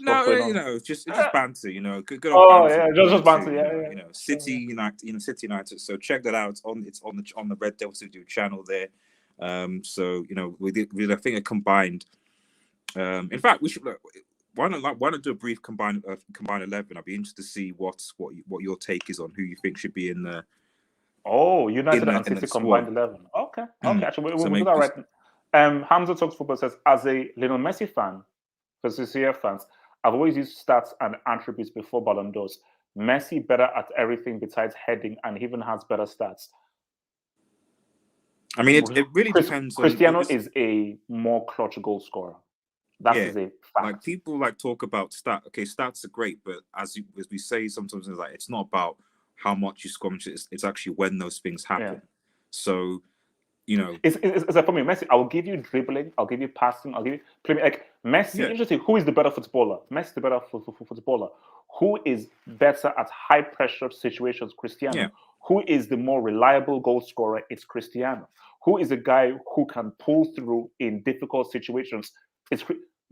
No, it's just banter, good old banter. Yeah, just banter, yeah. City United. So check that out. It's on the Red Devil Studio channel there. So we did I think a combined. In fact, we should. why not do a brief combined 11? I'd be interested to see what your take is on who you think should be in the. Oh, United and in City the combined squad. 11. Okay. Actually, So we'll do maybe that right. Hamza Talks Football says, as a Lionel Messi fan, for CCF fans, I've always used stats and attributes before Ballon d'Ors. Messi better at everything besides heading, and even has better stats. I mean, it really depends on. Cristiano is a more clutch goal scorer. That is a fact. Like people talk about stats. Okay, stats are great, but as we say sometimes, it's not about how much you score. It's actually when those things happen. Yeah. So, it's like for me, Messi. I'll give you dribbling. I'll give you passing. I'll give you playing. Like Messi. Yeah. Interesting. Who is the better footballer? Messi, the better footballer. Who is better at high pressure situations? Cristiano. Yeah. Who is the more reliable goal scorer? It's Cristiano. Who is a guy who can pull through in difficult situations? It's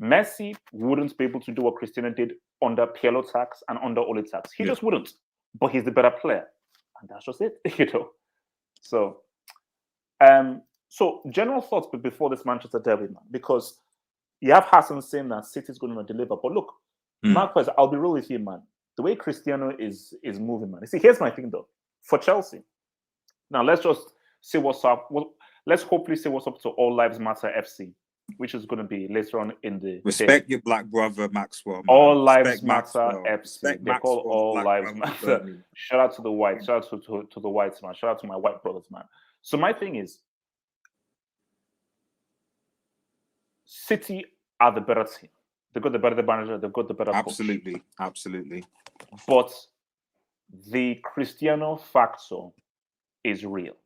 Messi wouldn't be able to do what Cristiano did under Pirlo tax and under Ole tax. He just wouldn't. But he's the better player, and that's just it. So, so general thoughts before this Manchester derby, man, because you have Hassan saying that City's going to deliver. But look, Marquez, I'll be real with you, man. The way Cristiano is moving, man. You see, here's my thing though. For Chelsea, now let's just see what's up. Well, let's hopefully see what's up to All Lives Matter FC, which is going to be later on in the respect day. Your black brother Maxwell. Man. All Lives respect Matter Maxwell. FC. Respect They call All Lives Matter. Shout out to the whites. Shout out to the whites, man. Shout out to my white brothers, man. So my thing is, City are the better team. They've got the better manager. They've got the better coach. Absolutely. But the Cristiano factor is real.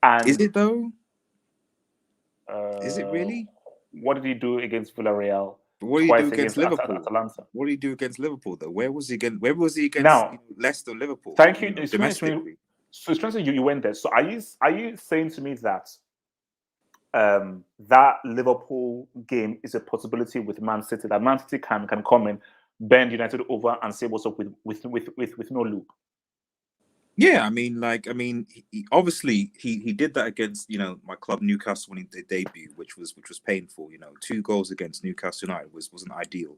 And is it though? Is it really? What did he do against Villarreal? What did he do against Liverpool? Atalanta. What did he do against Liverpool though? Where was he against? Where was he against now, Leicester, Liverpool? Thank you. Domestically. So it's interesting you went there. So are you saying to me that that Liverpool game is a possibility with Man City? That Man City can come in, bend United over, and say what's up with no loop? Yeah, I mean, obviously he did that against my club Newcastle when he did debut, which was painful. 2 goals against Newcastle United wasn't ideal,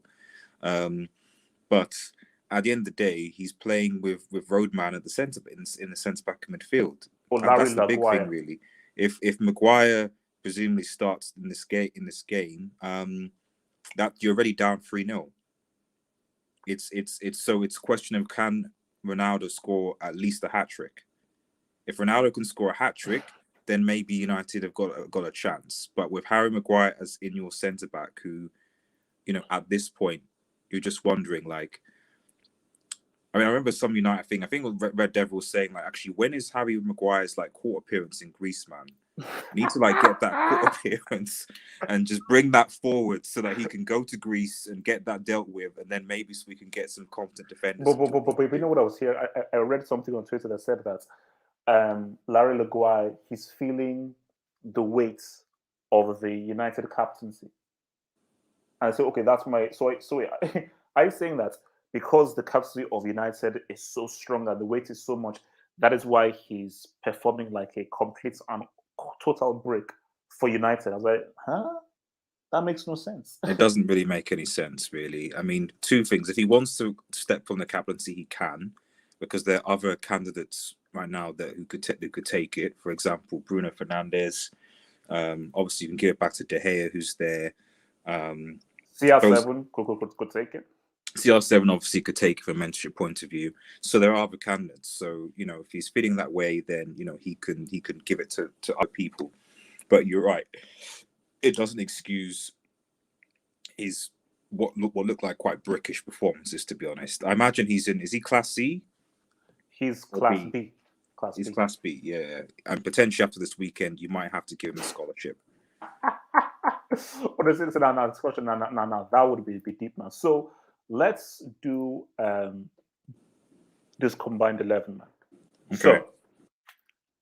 but at the end of the day, he's playing with Roadman at the centre in the centre back midfield. That's the big thing, really. If Maguire presumably starts in this game, that you're already down 3-0. It's a question of can Ronaldo score at least a hat-trick. If Ronaldo can score a hat-trick, then maybe United have got a chance. But with Harry Maguire as in your centre-back, who, at this point, you're just wondering, I remember some United thing. I think Red Devil was saying, actually, when is Harry Maguire's court appearance in Greece, man? Need to get that court appearance and just bring that forward so that he can go to Greece and get that dealt with, and then maybe so we can get some competent defenders. But you know what I was here? I read something on Twitter that said that Larry Maguire, he's feeling the weight of the United captaincy. And I said, okay, that's my so are you saying that because the captaincy of United is so strong and the weight is so much, that is why he's performing like a complete and total break for United? I was like, huh? That makes no sense. It doesn't really make any sense, really. I mean, 2 things. If he wants to step from the captaincy, he can, because there are other candidates right now who could take it. For example, Bruno Fernandes. Obviously, you can give it back to De Gea, who's there. CR7 could take it. CR7 obviously could take it from a mentorship point of view. So there are other candidates. So, if he's feeling that way, then, he can give it to other people. But you're right. It doesn't excuse his what look like quite brickish performances, to be honest. I imagine is he Class C? He's Class B. He's Class B, yeah. And potentially after this weekend, you might have to give him a scholarship. What is it? Now, discussion. Now, that would be deep now. So let's do this combined 11, man. Okay. So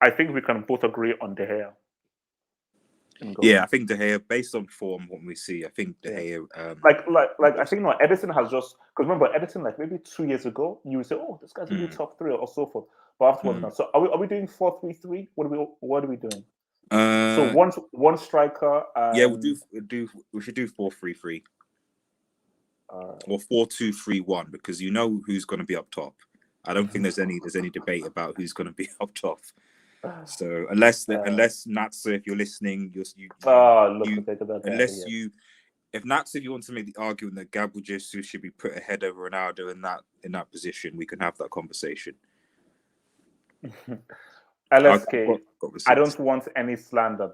I think we can both agree on De Gea. Yeah, I think De Gea, based on form, what we see, I think De Gea. I think Edison has just, because remember Edison, maybe 2 years ago, you would say, oh, this guy's really top 3 or so forth. But afterwards, now, so are we doing 4-3-3? What are we doing? So one striker. Yeah, we should do 4-3-3. or 4-2-3-1, because you know who's going to be up top. I don't think there's any debate about who's going to be up top. So unless Natsa, if you're listening, if Natsa, if you want to make the argument that Gabriel Jesus should be put ahead of Ronaldo in that position, we can have that conversation. LSK, I don't want any slander.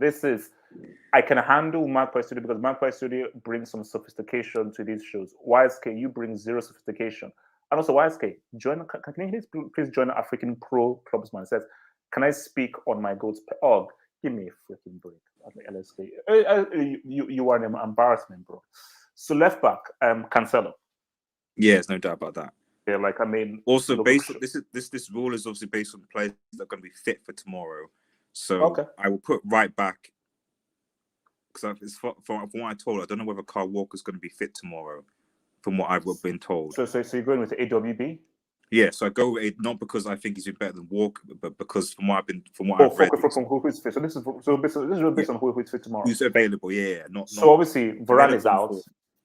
I can handle Magpie Studio because Magpie Studio brings some sophistication to these shows. YSK, you bring zero sophistication. And also, YSK, can you please join African Pro Clubsman? Says, can I speak on my goats? Oh, give me a freaking break. LSK. You are an embarrassment, bro. So left back, Cancelo. Yeah, there's no doubt about that. Yeah, like, I mean, also based on this rule is obviously based on players that are going to be fit for tomorrow. So I will put right back, because from what I told, I don't know whether Kyle Walker's going to be fit tomorrow. From what I've been told. So you're going with AWB? Yeah, so I go with it not because I think he's been better than Walker, but because from what I've read. From who is fit. So this is based on who is fit tomorrow. Who's available? Yeah, So obviously Varane is out.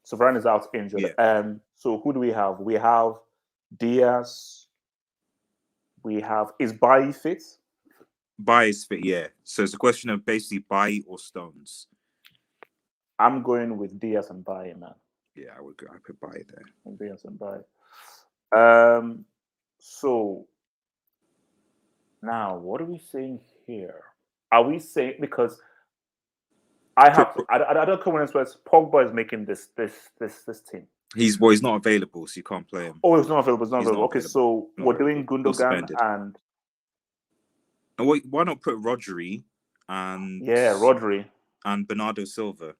So Varane is out injured. Yeah. So who do we have? We have Diaz. Is Bailly fit? Bailly is fit, yeah. So it's a question of basically Bailly or Stones. I'm going with Diaz and Bailly, man. Yeah, I put Bailly there. Diaz and Bailly. So now what are we saying here? Are we saying, because I don't come when Pogba is making this team. He's not available, so you can't play him. Oh, he's not available. Okay, so we're doing Gundogan and why not put Rodri and Rodri and Bernardo Silva?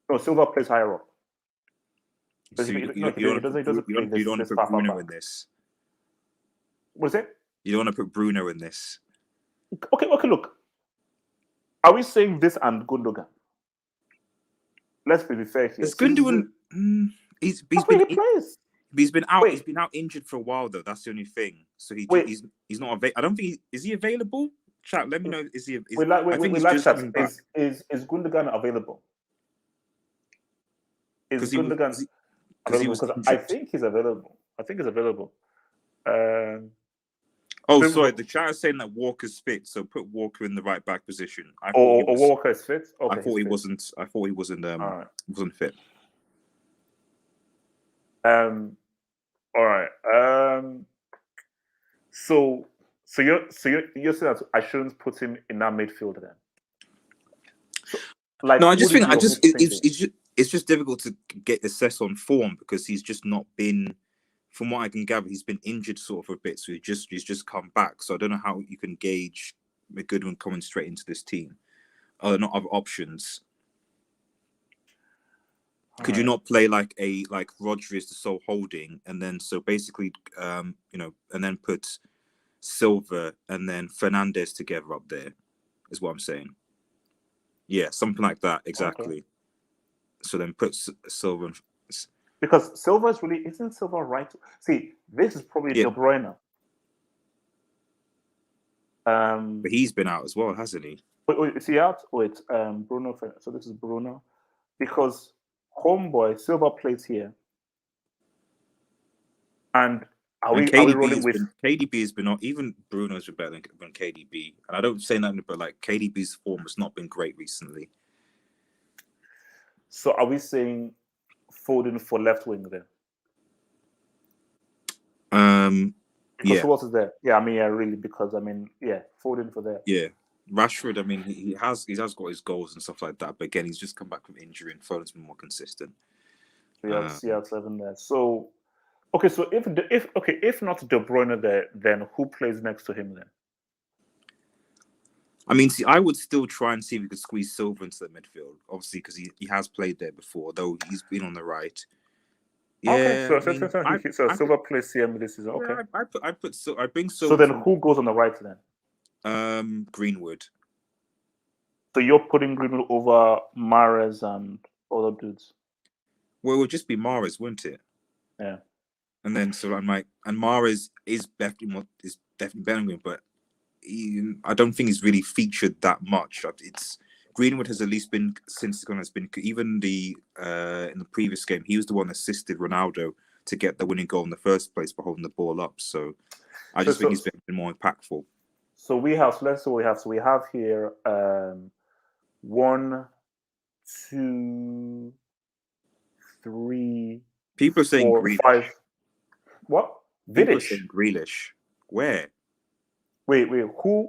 No, Silva plays higher up. So you don't want to put Bruno in this. What is it? You don't want to put Bruno in this. Okay, look. Are we saying this and Gundogan? Let's be fair here. Is Gundogan? He's been out. Wait. He's been out injured for a while, though. That's the only thing. So he's not available. I don't think is he available? Chat. Let me know. Is he? Is Gundogan available? Is Gundogan available? Because I think he's available. Sorry. The chat is saying that Walker's fit, so put Walker in the right back position. Walker is fit. Okay, I thought he wasn't. Wasn't fit. All right. So you're saying that I shouldn't put him in that midfield then? No, I just think it's just difficult to get assessed on form because he's just not been. From what I can gather, he's been injured sort of a bit, so he's just come back. So I don't know how you can gauge a good one coming straight into this team. Are there not other options? Could you not play like Rodri is the sole holding, and then so basically, and then put Silva and then Fernandez together up there, is what I'm saying. Yeah, something like that, exactly. Okay. So then put Silva. Because Silva isn't Silva right? See, this is probably De Bruyne. But he's been out as well, hasn't he? Wait, is he out? Wait, Bruno. So this is Bruno, because homeboy Silva plays here, and are we rolling with KDB? Has been even Bruno's been better than KDB, and I don't say nothing, but like KDB's form has not been great recently. So are we saying Foden for left wing then? Because who else is there? Yeah, I mean, really, because Foden for there. Yeah, Rashford. I mean, he has got his goals and stuff like that, but again, he's just come back from injury, and Foden's been more consistent. So you have CR7 there. So, okay, so if not De Bruyne there, then who plays next to him then? I mean, see, I would still try and see if we could squeeze Silva into the midfield, obviously, because he has played there before, though he's been on the right. Yeah. Okay, so Silva plays CM this season. Okay. I bring Silva. So then, who goes on the right then? Greenwood. So you're putting Greenwood over Mahrez and other dudes. Well, it would just be Mahrez, wouldn't it? Yeah. And then and Mahrez is definitely better than him, but I don't think he's really featured that much. It's Greenwood has at least been since gone. Has been even the in the previous game. He was the one that assisted Ronaldo to get the winning goal in the first place by holding the ball up. So I just think he's been more impactful. So we have. So let's see what we have. So we have here 1, 2, 3. People are saying 4, Grealish. 5. What? People are saying Grealish. Where? Wait. Who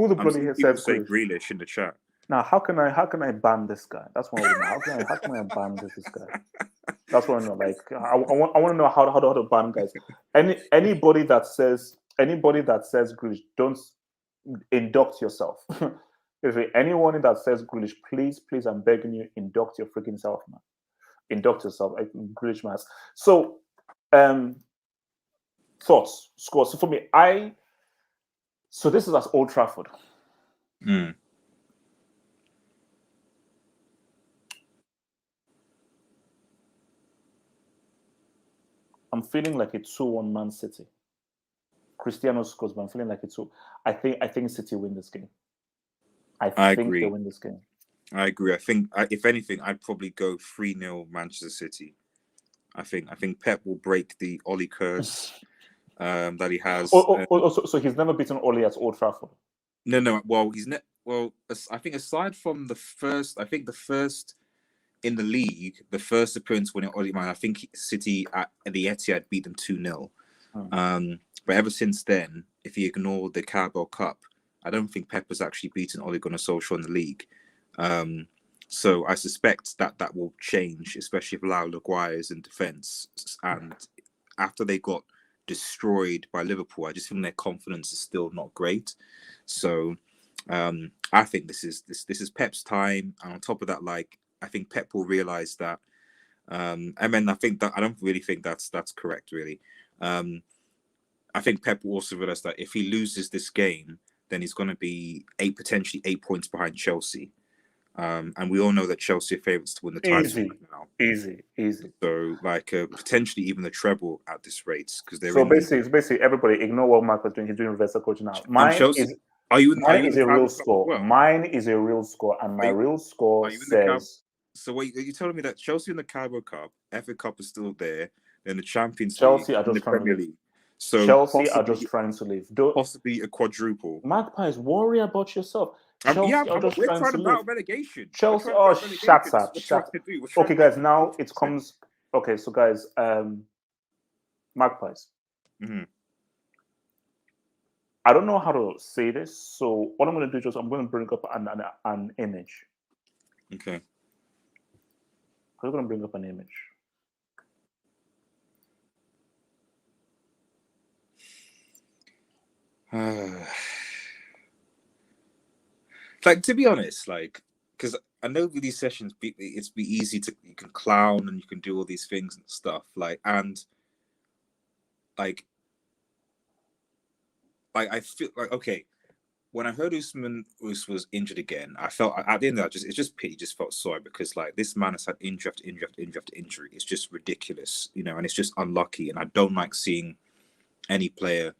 the bloody people says say Grealish? Grealish in the chat. Now, how can I ban this guy? That's what I want to know. How can I ban this guy? That's what I know. Like, I want to know how to ban guys. Anybody that says Grealish, don't induct yourself. If anyone that says Grealish, please, I'm begging you, induct your freaking self, man. Induct yourself, like Grealish mass. So, thoughts, scores. So for me, so this is at Old Trafford. I'm feeling like a 2-1 Man City. Cristiano scores, but I'm feeling like it's 2. I think City win this game. I think agree. they win this game. I agree. I think if anything, I'd probably go 3-0 Manchester City. I think Pep will break the Oli curse that he has. So he's never beaten Oli at Old Trafford. No. Well, I think aside from the first in the league, the first appearance when Oli man, I think City at the Etihad beat them 2-0. But ever since then, if you ignore the Carabao Cup, I don't think Pep has actually beaten Ole Gunnar Solskjaer in the league. So I suspect that will change, especially if Lau Maguire is in defence. And after they got destroyed by Liverpool, I just think their confidence is still not great. So I think this is Pep's time. And on top of that, like, I think Pep will realise that. I don't really think that's correct, really. I think Pep will also realise that if he loses this game, then he's going to be potentially 8 points behind Chelsea. And we all know that Chelsea are favourites to win the title right now. Easy. So, like, potentially even the treble at this rate, because they're basically everybody ignore what Mark was doing. He's doing reverse coaching now. Mine is a real score. Well? Mine is a real score, and my real score says. So wait, are you telling me that Chelsea in the Carabao Cup, FA Cup is still there, then the Champions Chelsea League, are just the Premier League? So Chelsea are just trying to leave. Possibly a quadruple. Magpies, worry about yourself. Chelsea are just we're trying to battle relegation. Chelsea, shut up. Okay, guys, now it comes. Okay, so guys, Magpies. Mm-hmm. I don't know how to say this, so what I'm going to do is I'm going to bring up an image. Okay. I'm going to bring up an image. Like, to be honest, like, because I know with these sessions, it's be easy to, you can clown and you can do all these things and stuff, like, and like I feel like, okay, when I heard Usman was injured again, I felt at the end of that, it's just pity, just felt sorry, because like this man has had injury after injury. It's just ridiculous, you know, and it's just unlucky. And I don't like seeing any player,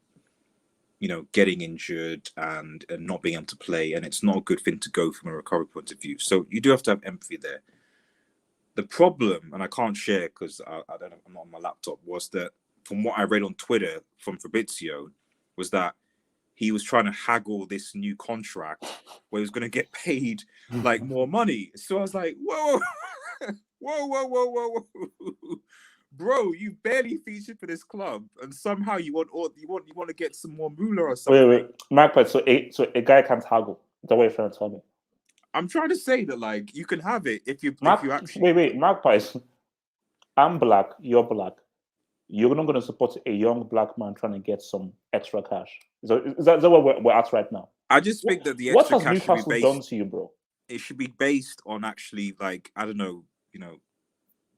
you know, getting injured and not being able to play. And it's not a good thing to go from a recovery point of view. So you do have to have empathy there. The problem, and I can't share because I'm not on my laptop, was that from what I read on Twitter from Fabrizio, was that he was trying to haggle this new contract where he was going to get paid like more money. So I was like, whoa, whoa. Bro, you barely featured for this club, and somehow you want to get some more moolah or something. Wait, Magpie. So a guy can't haggle. The way you're trying to tell me. I'm trying to say that, like, you can have it if you actually. Wait, Magpies. I'm black. You're black. You're not going to support a young black man trying to get some extra cash. So is that what we're at right now? I just think that the extra cash should be based, done to you, bro? It should be based on actually, like, I don't know, you know,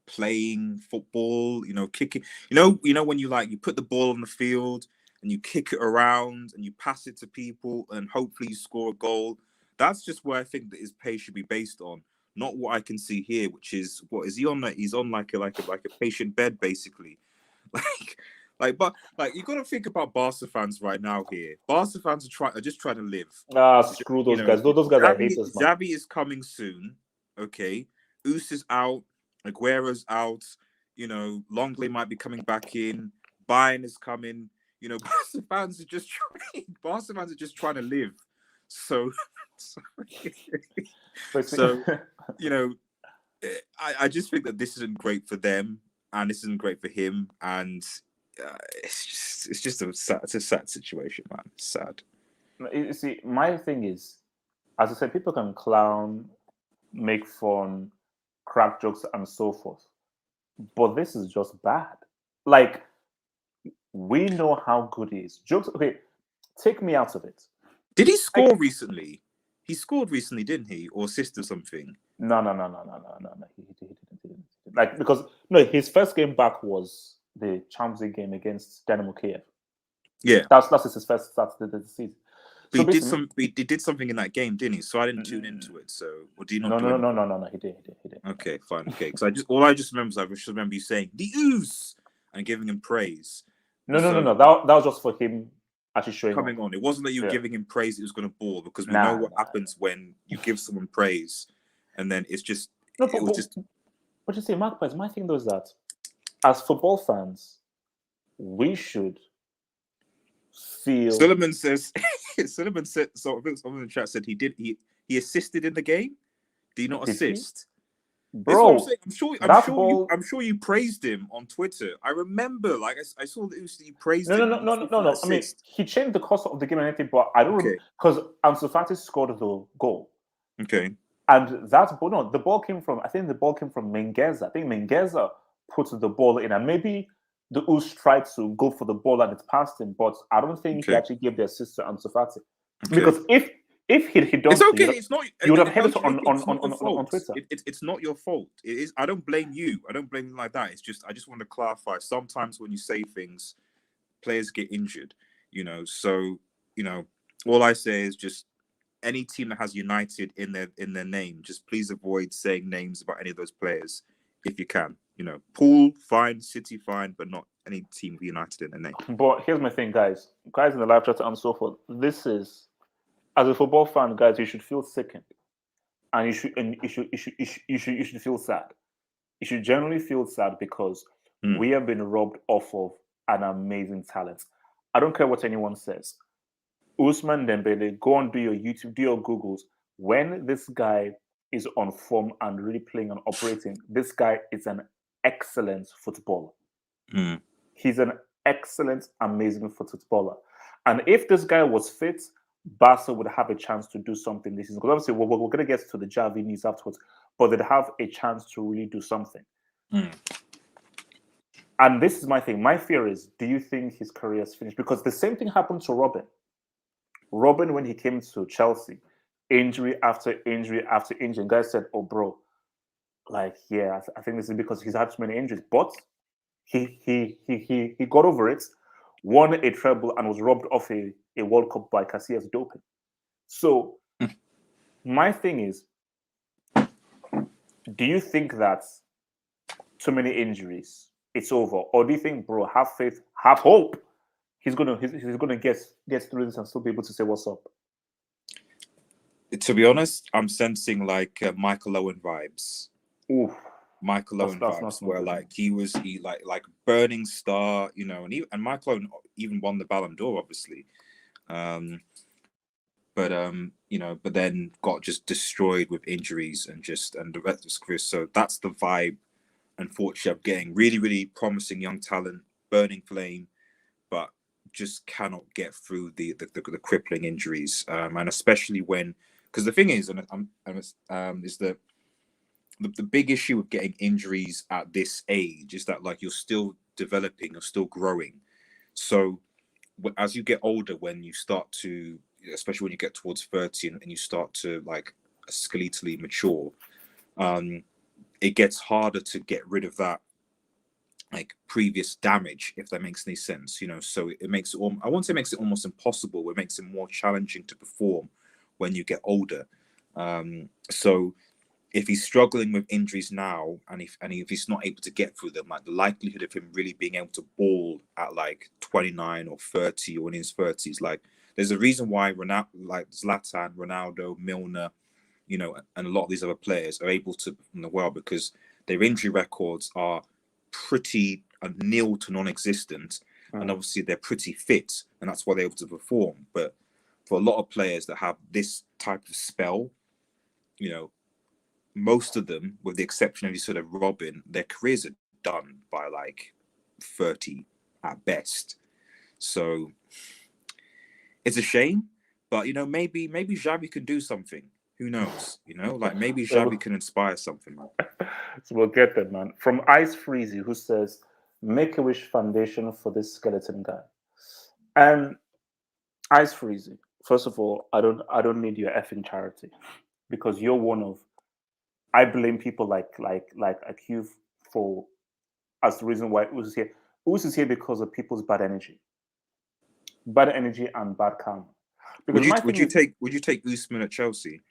playing football, you know, kicking, you know when you put the ball on the field and you kick it around and you pass it to people and hopefully you score a goal. That's just where I think that his pay should be based on, not what I can see here, which is, what is he on? He's on like a patient bed, basically. But you got to think about Barca fans right now. Here, Barca fans are just trying to live. Screw those guys. Those guys are haters, man. Xavi is coming soon. Okay, Us is out. Aguero's out. Longley might be coming back in. Bayern is coming. Barca fans are just trying to live. So I just think that this isn't great for them, and this isn't great for him, and it's just a sad situation, man. It's sad. You see, my thing is, as I said, people can clown, make fun, crack jokes, and so forth, but this is just bad. Like, we know how good he is. Jokes, okay, take me out of it. Did he score recently? He scored recently, didn't he? Or assist or something? No. He didn't. Like, because his first game back was the Champions League game against Dynamo Kiev. Yeah, that's his first start of the season. But he did something in that game, didn't he? So I didn't tune into it. So, or do you not? No. He did. Okay, fine. Okay, because I just remember you saying the ooze and giving him praise. No. That was just for him actually showing coming on. It wasn't that you were giving him praise; it was going to ball, because we know what happens when you give someone praise, and then it's just But you see, Magpies, my thing though is that as football fans, we should feel. Suleiman said. So someone in the chat said he assisted in the game. Did he not assist? Bro, I'm sure you praised him on Twitter. I remember, I saw that you praised him. No. I mean, he changed the course of the game and everything, but I don't remember, because Ansu Fati scored the goal. Okay. And the ball came from Mengueza. I think Mengueza put the ball in, and maybe the Us tried to go for the ball and it passed him, but I don't think he actually gave the assist to Ansu Fati. Because if he'd done, it's okay. It's not. You would have heard it on Twitter. It's not your fault. It is. I don't blame you. I don't blame you like that. It's just I just want to clarify. Sometimes when you say things, players get injured. So all I say is just any team that has United in their name, just please avoid saying names about any of those players if you can. Pool fine, City fine, but not any team with United in their name. But here's my thing, guys in the live chat and so forth. This is, as a football fan, guys, you should feel sickened, and you should feel sad. You should generally feel sad because we have been robbed off of an amazing talent. I don't care what anyone says. Ousmane Dembele, go and do your YouTube, do your Googles. When this guy is on form and really playing and operating, this guy is an excellent footballer. He's an excellent, amazing footballer. And if this guy was fit, Barca would have a chance to do something this season. Because obviously, we're going to get to the Xavi news afterwards, but they'd have a chance to really do something. And this is my thing. My fear is, do you think his career is finished? Because the same thing happened to Robin. Robin, when he came to Chelsea, injury after injury after injury, and guys said, "Oh, bro, I think this is because he's had too many injuries." But he got over it, won a treble, and was robbed of a World Cup by Casillas doping. So my thing is, do you think that too many injuries, it's over, or do you think, bro, have faith, have hope, he's gonna get through this and still be able to say what's up? To be honest, I'm sensing Michael Owen vibes. Ooh. Michael Owen vibes, where he like burning star, and Michael Owen even won the Ballon d'Or, obviously, but then got just destroyed with injuries and the rest of his career. So that's the vibe. Unfortunately, I'm getting really, really promising young talent, burning flame, but just cannot get through the crippling injuries, and especially because the thing is, is that. The big issue with getting injuries at this age is that you're still developing, you're still growing. So as you get older, when you start to, especially when you get towards 30 and you start to skeletally mature, it gets harder to get rid of that previous damage, if that makes any sense. So it makes it, I won't say it makes it almost impossible, but it makes it more challenging to perform when you get older. So if he's struggling with injuries now, and if he's not able to get through them, the likelihood of him really being able to ball ball at like 29 or 30 or in his 30s. Like, there's a reason why like Zlatan, Ronaldo, Milner, you know, and a lot of these other players are able to perform well because their injury records are pretty nil to non-existent, and obviously they're pretty fit, and that's why they're able to perform. But for a lot of players that have this type of spell, you know, most of them, with the exception of you sort of Robin, their careers are done by like 30 at best. So it's a shame, but you know, maybe Xavi can do something. Who knows? You know, like maybe Xavi can inspire something. So we'll get there, man. From Ice Freezy, who says, "Make a Wish Foundation for this skeleton guy." And Ice Freezy, first of all, I don't need your effing charity because you're one of. I blame people like you for as the reason why Us is here. Us is here because of people's bad energy and bad karma. Because would you take Usman at Chelsea?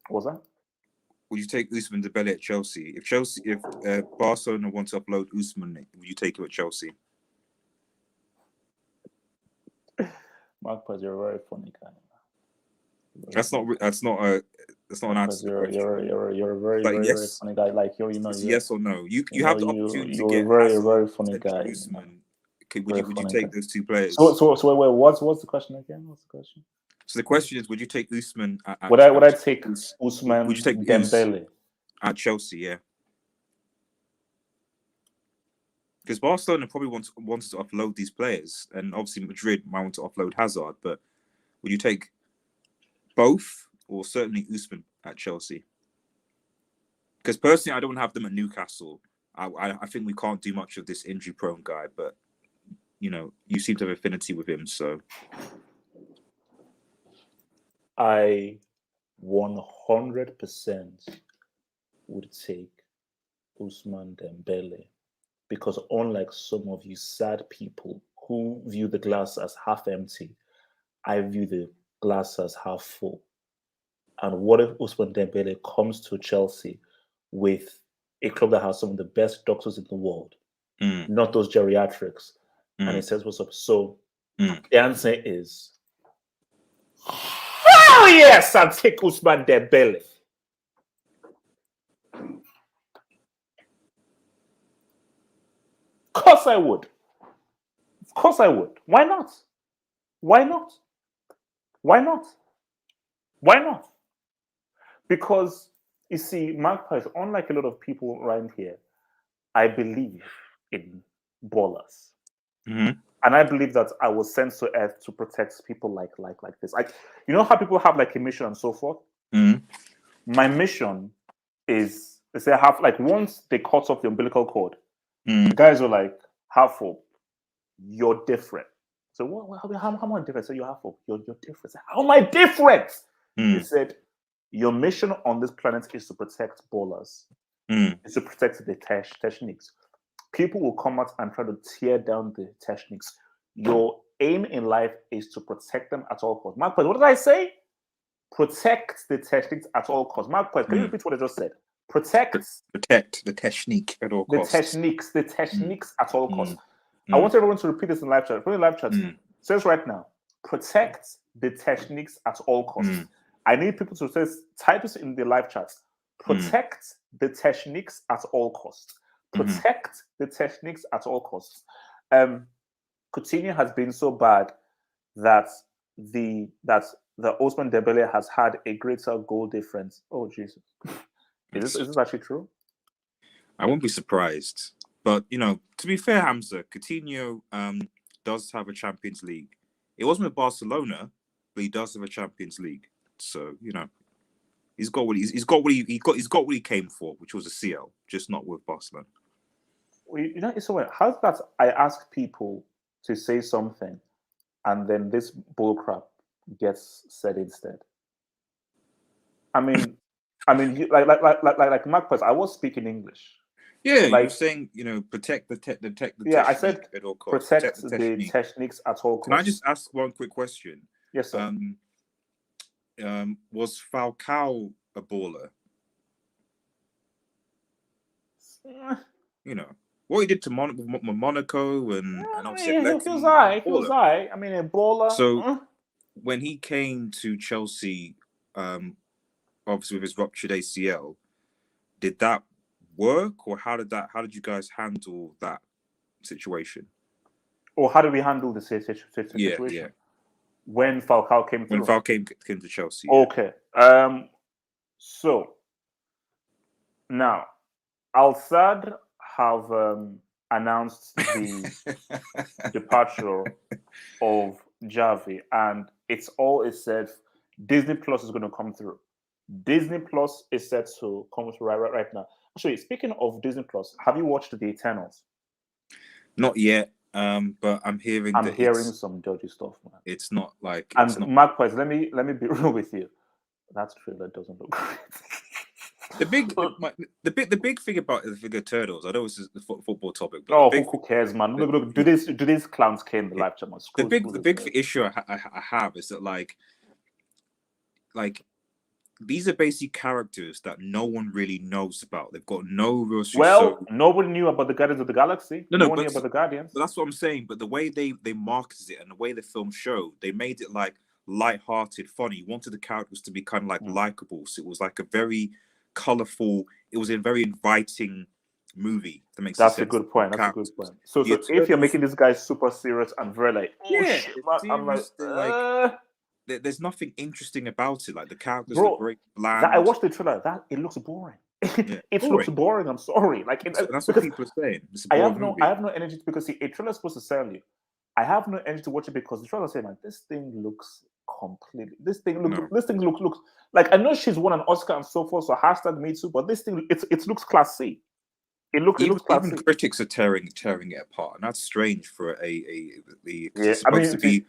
What was that? Would you take Usman Dembele at Chelsea? If Barcelona want to upload Usman, would you take him at Chelsea? Mark, you're a very funny guy. That's not an answer. You're a very, like, very, yes, very funny guy. Like you know, yes or no. You have the opportunity to get a very funny guy. Usman. Would you take those two players? So wait, what's the question again? What's the question? So the question is, would you take Usman? Would I take Usman? Would you take Dembele at Chelsea? Yeah, because Barcelona probably wanted to offload these players, and obviously Madrid might want to offload Hazard. But would you take both, or certainly Usman at Chelsea? Because personally, I don't have them at Newcastle. I think we can't do much of this injury-prone guy, but you know, you seem to have affinity with him, so. I 100% would take Usman Dembele because unlike some of you sad people who view the glass as half empty, I view the glass as half full. And what if Usman Dembele comes to Chelsea with a club that has some of the best doctors in the world, not those geriatrics, and he says, "What's up?" So the answer is, hell yes, I'll take Usman Dembele. Of course I would. Of course I would. Why not? Why not? Why not? Why not? Because you see, Magpies, unlike a lot of people around here, I believe in ballers. And I believe that I was sent to earth to protect people like this. You know how people have like a mission and so forth? My mission is they have like once they cut off the umbilical cord, the guys are like, half hope, you're different. So how am I different? So you're half hope, you're different. So, how am I different? They said, your mission on this planet is to protect ballers. Is to protect the techniques. People will come out and try to tear down the techniques. Your aim in life is to protect them at all costs. Mark, what did I say? Protect the techniques at all costs. Mark, can you repeat what I just said? Protect the technique at all costs. The techniques at all costs. I want everyone to repeat this in live chat. Put in live chat. Says right now, protect the techniques at all costs. I need people to type this in the live chat. Protect the techniques at all costs. Protect the techniques at all costs. Coutinho has been so bad that the Ousmane Dembele has had a greater goal difference. Oh Jesus, is this actually true? I won't be surprised. But you know, to be fair, Hamza, Coutinho does have a Champions League. It wasn't with Barcelona, but he does have a Champions League. So you know, he's got what he came for, which was a CL, just not with Barcelona. You know, it's so weird. How's that? I ask people to say something, and then this bullcrap gets said instead. I mean, like Magpies, I was speaking English. Yeah, like, you're saying, you know, protect the yeah, I said at all costs. Protect the techniques at all costs. Can I just ask one quick question? Yes, sir. Was Falcao a baller? You know. what he did to Monaco and obviously he Atleti, was high. He was baller. high. I mean, a baller. So when he came to Chelsea, obviously with his ruptured ACL, did that work, or how did you guys handle that situation? Or how do we handle the situation? Yeah. When Falcao came through. When Falcao came to Chelsea. Okay. So now Al Sadd have announced the departure of Xavi, and it's all is said. Disney Plus is going to come through. Disney Plus is set to come through right now. Actually, speaking of Disney Plus, have you watched The Eternals? Not yet, but I'm hearing some dodgy stuff, man. It's not like. And it's not... Magpies, let me be real with you. That trailer doesn't look great. The big thing about the Turtles, I know this is a football topic, but who cares, man? Look, do these clowns care in the live chat, man? The big issue I have is that like these are basic characters that no one really knows about. They've got no real. Nobody knew about the Guardians of the Galaxy. No one knew about the Guardians. But that's what I'm saying. But the way they marketed it and the way the film showed, they made it like light-hearted, funny. You wanted the characters to be kind of like likable. So it was like a very colorful. It was a very inviting movie. That's a good point. So if you're making this guy super serious and very like, shit, I'm like, there's nothing interesting about it. Like the characters are very bland. I watched the trailer. It looks boring. Looks boring. I'm sorry. Like that's what people are saying. I have no energy because a trailer is supposed to sell you. I have no energy to watch it because the trailer saying like this thing looks completely. This thing looks like, I know she's won an Oscar and so forth. So #MeToo. But this thing it looks classy. It looks classy. Even critics are tearing it apart, and that's strange for it's supposed to be.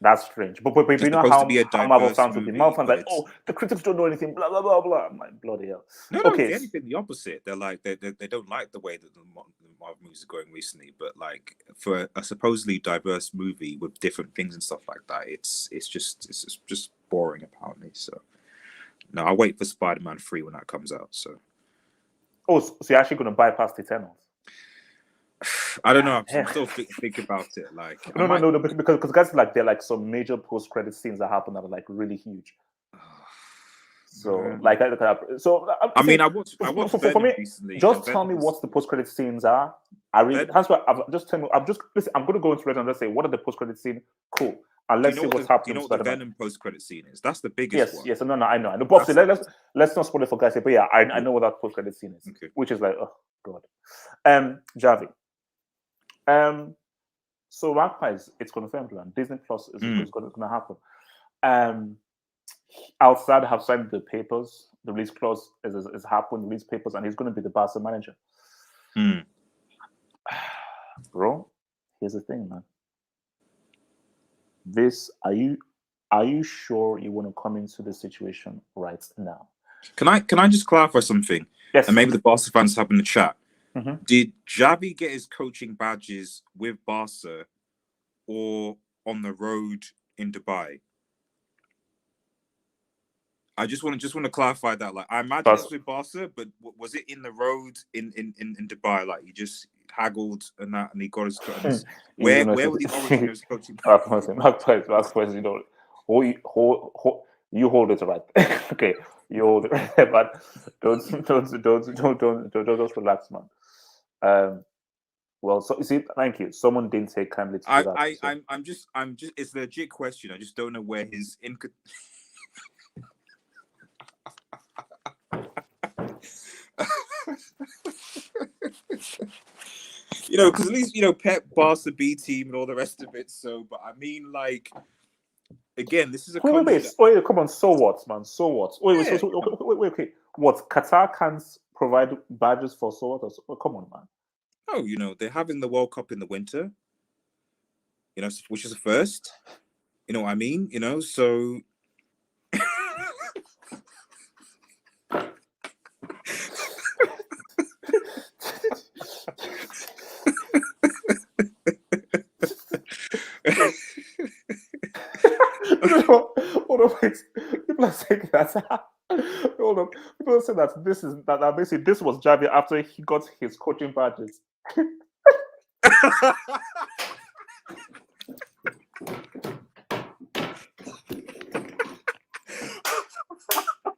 That's strange. But you know how Marvel fans will be. Marvel fans like, the critics don't know anything, blah, blah, blah, blah. I'm like, bloody hell. No, okay. If anything, the opposite. They're like, they don't like the way that the Marvel movies are going recently. But like, for a supposedly diverse movie with different things and stuff like that, it's just boring, apparently. So, no, I'll wait for Spider-Man 3 when that comes out. So. So you're actually going to bypass the Eternals? I don't know. I'm still thinking about it. Like no, because guys, like, there are like some major post-credit scenes that happen that are like really huge. So I watched for me recently. Just tell me what the post-credit scenes are. I'm going to go into it and just say what are the post-credit scenes. Cool. And let's see what's happening. You know what the Venom post-credit scene is? That's the biggest one. Yes. No, I know. But let's not spoil it for guys. But yeah, I know what that post-credit scene is, which is like, oh god. Xavi. So Magpies, it's confirmed, and Disney Plus is going to happen. Al Sadd have signed the papers. The release clause is happening. Release papers, and he's going to be the Barca manager. Bro, here's the thing, man. Are you sure you want to come into this situation right now? Can I just clarify something? Yes. And maybe the Barca fans have in the chat. Mm-hmm. Did Xavi get his coaching badges with Barca or on the road in Dubai? I just want to clarify that. Like, I imagine it's with Barca, but was it in the road in Dubai? Like, he just haggled and that, and he got his. Where were the origin of his coaching? Magpies, you hold it right. Okay, you hold it right, but don't relax, man. Well, so you see, thank you. Someone didn't take kindly to that. I'm just. It's a legit question. I just don't know where his because at least Pep, Barca B team, and all the rest of it. So, but I mean, like, again, this is a wait, come on. So what, man? So what? Wait. What? Qatar can't provide badges for so what? Come on, man. No, they're having the World Cup in the winter. Which is a first. You know what I mean? So. Hold on, wait. People are saying that. Hold on. People are saying that basically this was Xavi after he got his coaching badges.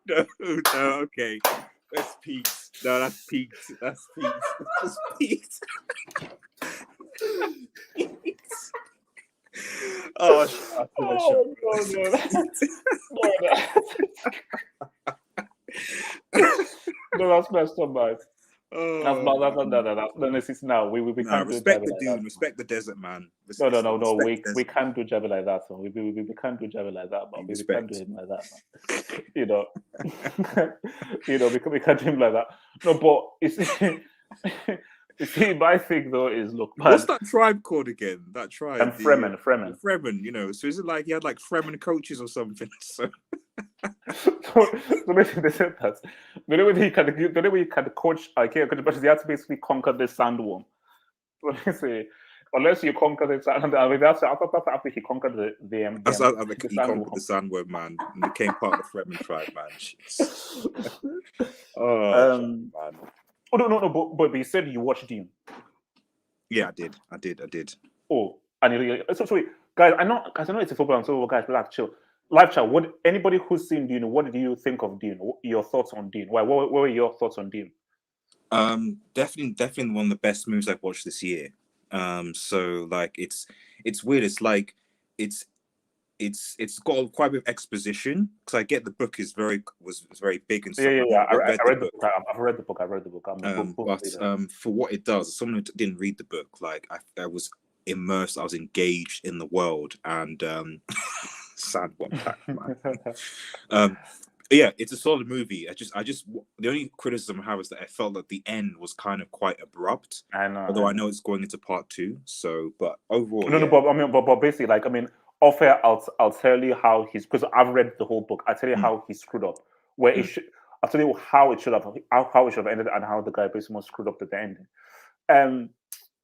No, okay. That's peaks. No, that's peaks. That's peaks. That's peaks. Oh, shut No, that's messed up, man. That's Oh, not no, this is now. We nah, can't do respect Javi the like dune, that. respect the desert, man. No. Respect the We desert. can't do Javi like that. So we can't do Javi like that, but we can't do Respect. him like that, man. You know, we can't do him like that. No, but you see, my thing though is look, man. What's that tribe called again? That tribe, Fremen. Fremen. You know, so is it like he had like Fremen coaches or something? So So basically they said that the only way he can coach but he had to basically conquer the sandworm. So they say unless you conquer the sand, I mean that's after he conquered that's how he conquered sandworm. the Sandword, man, and became part of the Fremen tribe, man. Jeez. Oh man. Oh no, but you said you watched Dune. Yeah, I did. Oh, and so sorry, guys. I know it's a football, and so guys, relax, chill. Live chat. What anybody who's seen Dune? What did you think of Dune? Your thoughts on Dune? Why? What were your thoughts on Dune? Definitely one of the best movies I've watched this year. So like it's weird. It's like it's got quite a bit of exposition because I get the book was very big and stuff. Yeah. I read the book. I've read the book. I read the book. But for what it does, someone who didn't read the book, like I was immersed. I was engaged in the world, and sad one pack, man. Yeah, it's a solid movie. I just the only criticism I have is that I felt that the end was kind of quite abrupt. I know. Although I know it's going into part 2. So, but overall, no, but basically, like, I mean, off air, I'll tell you how he's because I've read the whole book. I'll tell you how he screwed up. Where it should, I'll tell you how it should have ended and how the guy basically screwed up at the ending.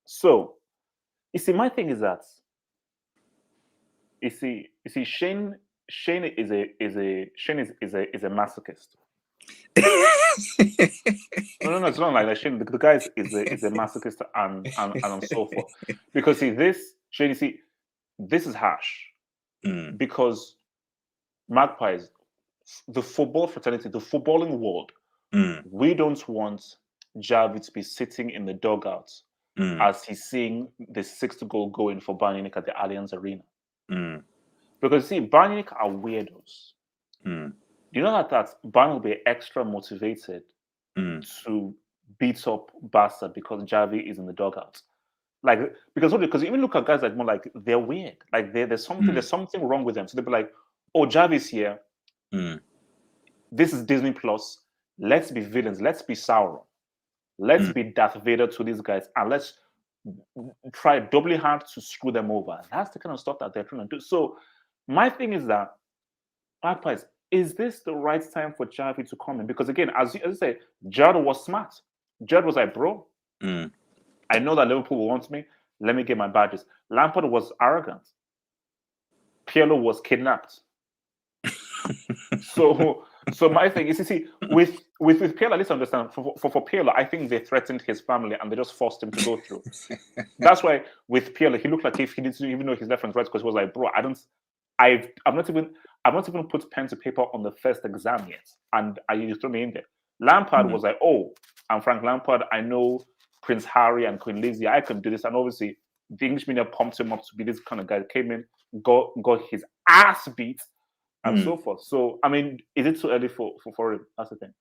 So you see, my thing is that you see, Shane is a masochist. No, it's not like that. Shane, the guy is a masochist and so forth. Because see, Shane, you see, this is harsh. Because Magpies, the football fraternity, the footballing world, we don't want Xavi to be sitting in the dugout as he's seeing the 6th goal going for Bayern Munich at the Allianz Arena. Because see, Bayern Munich are weirdos. You know that Bayern will be extra motivated to beat up Barca because Xavi is in the dugout. Like because even look at guys like more like they're weird. Like there's something wrong with them. So they'll be like, oh, Xavi's here. This is Disney Plus. Let's be villains. Let's be Sauron. Let's be Darth Vader to these guys, and let's try doubly hard to screw them over. That's the kind of stuff that they're trying to do. So my thing is that, Magpies, is this the right time for Xavi to come in? Because again, as I say, Jared was smart. Jared was like, bro, I know that Liverpool will want me. Let me get my badges. Lampard was arrogant. Pirlo was kidnapped. So my thing is, you see, with Pirlo, let's understand. For Pirlo, I think they threatened his family and they just forced him to go through. That's why with Pirlo, he looked like if he didn't even know his left and right because he was like, bro, I've not even put pen to paper on the first exam yet, and you throw me in there. Lampard was like, oh, I'm Frank Lampard. I know Prince Harry and Queen Lizzie. I can do this, and obviously the English media pumped him up to be this kind of guy. Came in, got his ass beat, and so forth. So, I mean, is it too early for him? That's the thing.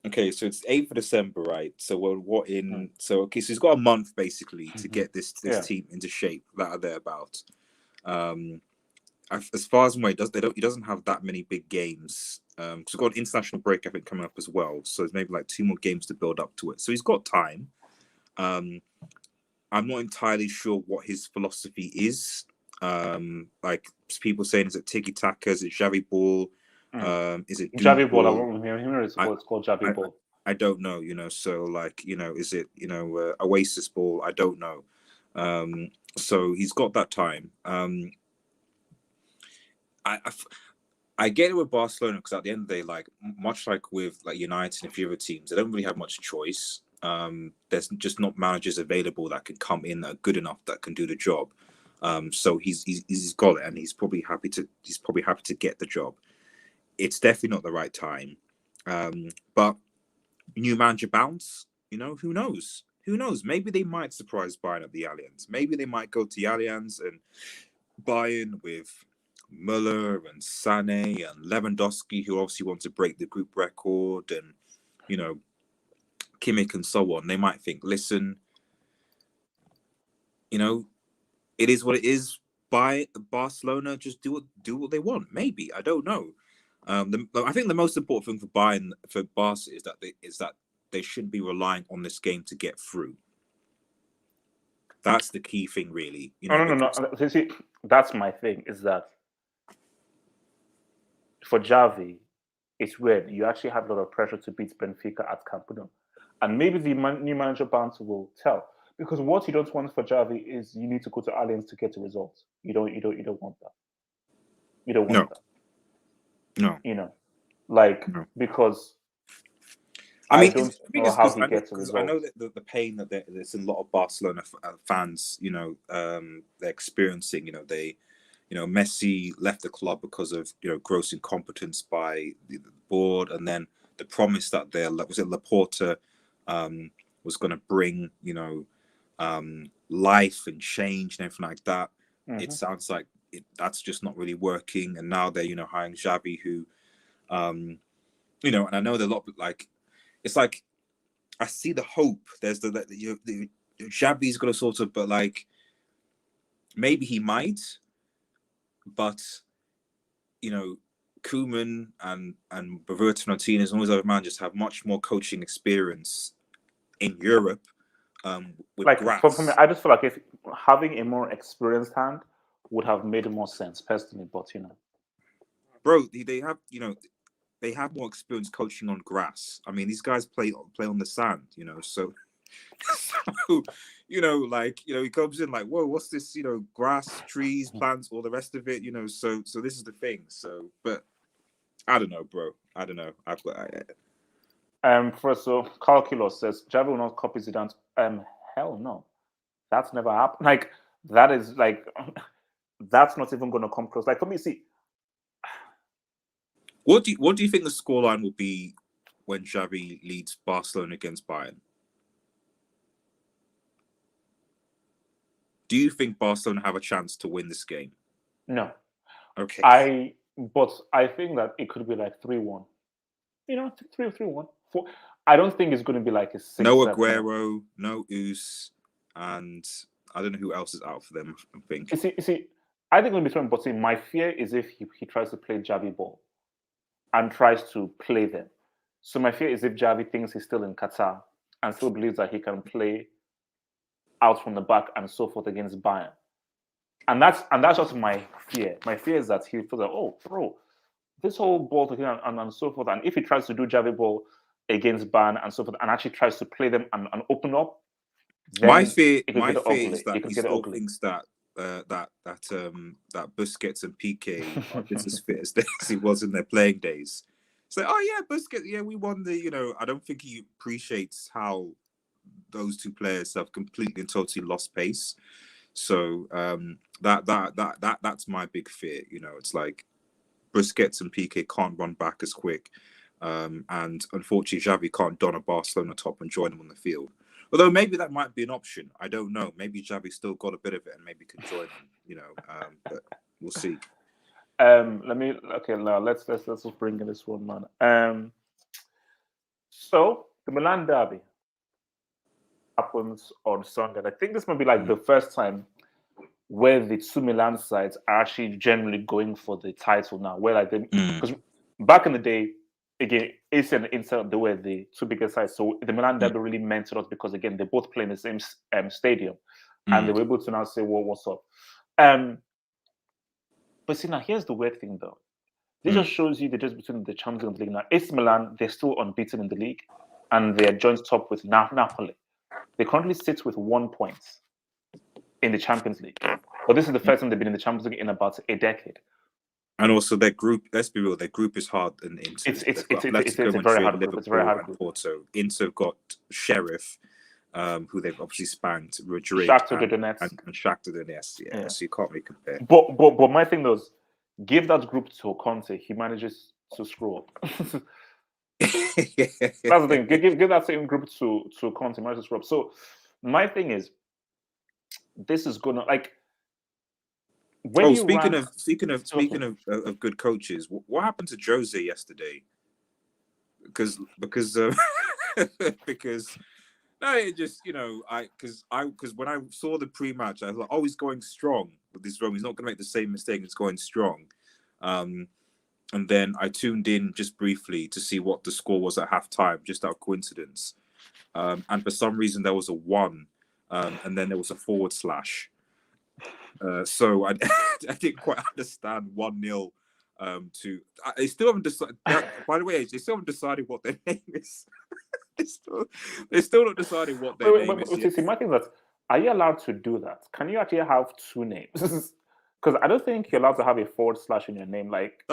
Okay, so it's 8th of December, right? So so he's got a month basically to get this team into shape, that or thereabout. As far as I'm aware, he doesn't have that many big games. Because we've got an international break, I think, coming up as well. So there's maybe like 2 more games to build up to it. So he's got time. I'm not entirely sure what his philosophy is. Like people saying, is it tiki taka? Is it Xavi ball? Is it Xavi ball? It's called Xavi ball. I don't know. So like is it Oasis ball? I don't know. So he's got that time. I get it with Barcelona because at the end of the day, like much like with like United and a few other teams, they don't really have much choice. There's just not managers available that can come in that are good enough that can do the job. So he's got it, and he's probably happy to get the job. It's definitely not the right time. But new manager bounce, who knows? Who knows? Maybe they might surprise Bayern at the Allianz. Maybe they might go to the Allianz and Bayern with Müller and Sané and Lewandowski, who obviously want to break the group record, and Kimmich and so on. They might think, listen, it is what it is. By Barcelona, just do what they want. Maybe, I don't know. I think the most important thing for Bayern, for Barca, is that they shouldn't be relying on this game to get through. That's the key thing, really. No. See, that's my thing. Is that for Xavi, it's weird. You actually have a lot of pressure to beat Benfica at Camp Nou, and maybe the new manager bounce will tell. Because what you don't want for Xavi is you need to go to Allianz to get a result. You don't want that. You don't want that. No. Because I mean, don't know how he gets a result. I know that the pain that there's a lot of Barcelona fans, they're experiencing. Messi left the club because of gross incompetence by the board, and then the promise that Laporta was going to bring life and change and everything like that. Mm-hmm. It sounds like that's just not really working, and now they're hiring Xavi, who and I know they're a lot like. It's like I see the hope. There's the Xavi's got a sort of, but like maybe he might, but Koeman and Roberto Martinez and all these other managers have much more coaching experience in Europe. With like grass. For me, I just feel like if having a more experienced hand would have made more sense personally, but bro, they have they have more experience coaching on grass. I mean, these guys play on the sand, so he comes in like, whoa, what's this? Grass, trees, plants, all the rest of it. So this is the thing. So, but I don't know, bro. I don't know. First, so Calculus says Xavi will not copy Zidane. Hell no, that's never happened. Like that is like that's not even going to come close. Like for me, see. What do you think the scoreline will be when Xavi leads Barcelona against Bayern? Do you think Barcelona have a chance to win this game? No. Okay. But I think that it could be like 3-1. 3-1. I don't think it's going to be like a 6. No Aguero, no Us, and I don't know who else is out for them. I think. You see, I think it'll be 3-1. But my fear is if he tries to play Xavi ball and tries to play them. So my fear is if Xavi thinks he's still in Qatar and still believes that he can play out from the back and so forth against Bayern. And that's just my fear. My fear is that he feels like, oh, bro, this whole ball to him and so forth. And if he tries to do Xavi ball against Bayern and so forth, and actually tries to play them and open up, my fear is that he still thinks that Busquets and Piqué are just as fit as he was in their playing days. So, oh yeah, Busquets, yeah, we won the. I don't think he appreciates how those two players have completely and totally lost pace. So that's my big fear. It's like Busquets and Piqué can't run back as quick, and unfortunately, Xavi can't don a Barcelona top and join them on the field. Although maybe that might be an option. I don't know. Maybe Xavi still got a bit of it and maybe can join them. But we'll see. Now let's just bring in this one, man. So the Milan derby happens on Sunday. I think this might be like the first time where the two Milan sides are actually generally going for the title now. Where like because back in the day, again, AC and Inter, they were the two biggest sides. So the Milan derby really meant a lot because again, they both play in the same stadium, and they were able to now say, "Well, what's up?" But see, now here's the weird thing, though. This just shows you the difference between the Champions League now. AC Milan, they're still unbeaten in the league, and they're joint top with Napoli. They currently sit with 1 point in the Champions League. But this is the first time they've been in the Champions League in about a decade. And also their group, let's be real, their group is hard and Inter. It's They've got it's Atletico a very Madrid, hard group. It's a very Liverpool, hard and group. Porto. Inter have got Sheriff, who they've obviously spanked, Madrid, Shakhtar and Donetsk. Shakhtar Donetsk. Yeah, so you can't really compare. But my thing was, give that group to Conte. He manages to screw up. That's the thing. Give that same group to Conte. Manages to screw up. So my thing is, this is gonna like. When you speaking rank, of good coaches, what happened to Jose yesterday? Because because no, it just because when I saw the pre-match, I was like, oh, he's going strong with this Rome. He's not going to make the same mistake. He's going strong. And then I tuned in just briefly to see what the score was at halftime, just out of coincidence. And for some reason, there was a 1, and then there was a /. So I didn't quite understand 1-0. They still haven't decided. By the way, they still haven't decided what their name is. They're still not deciding what their name is. See, my thing is that, are you allowed to do that? Can you actually have 2 names? Because I don't think you're allowed to have a / in your name. Like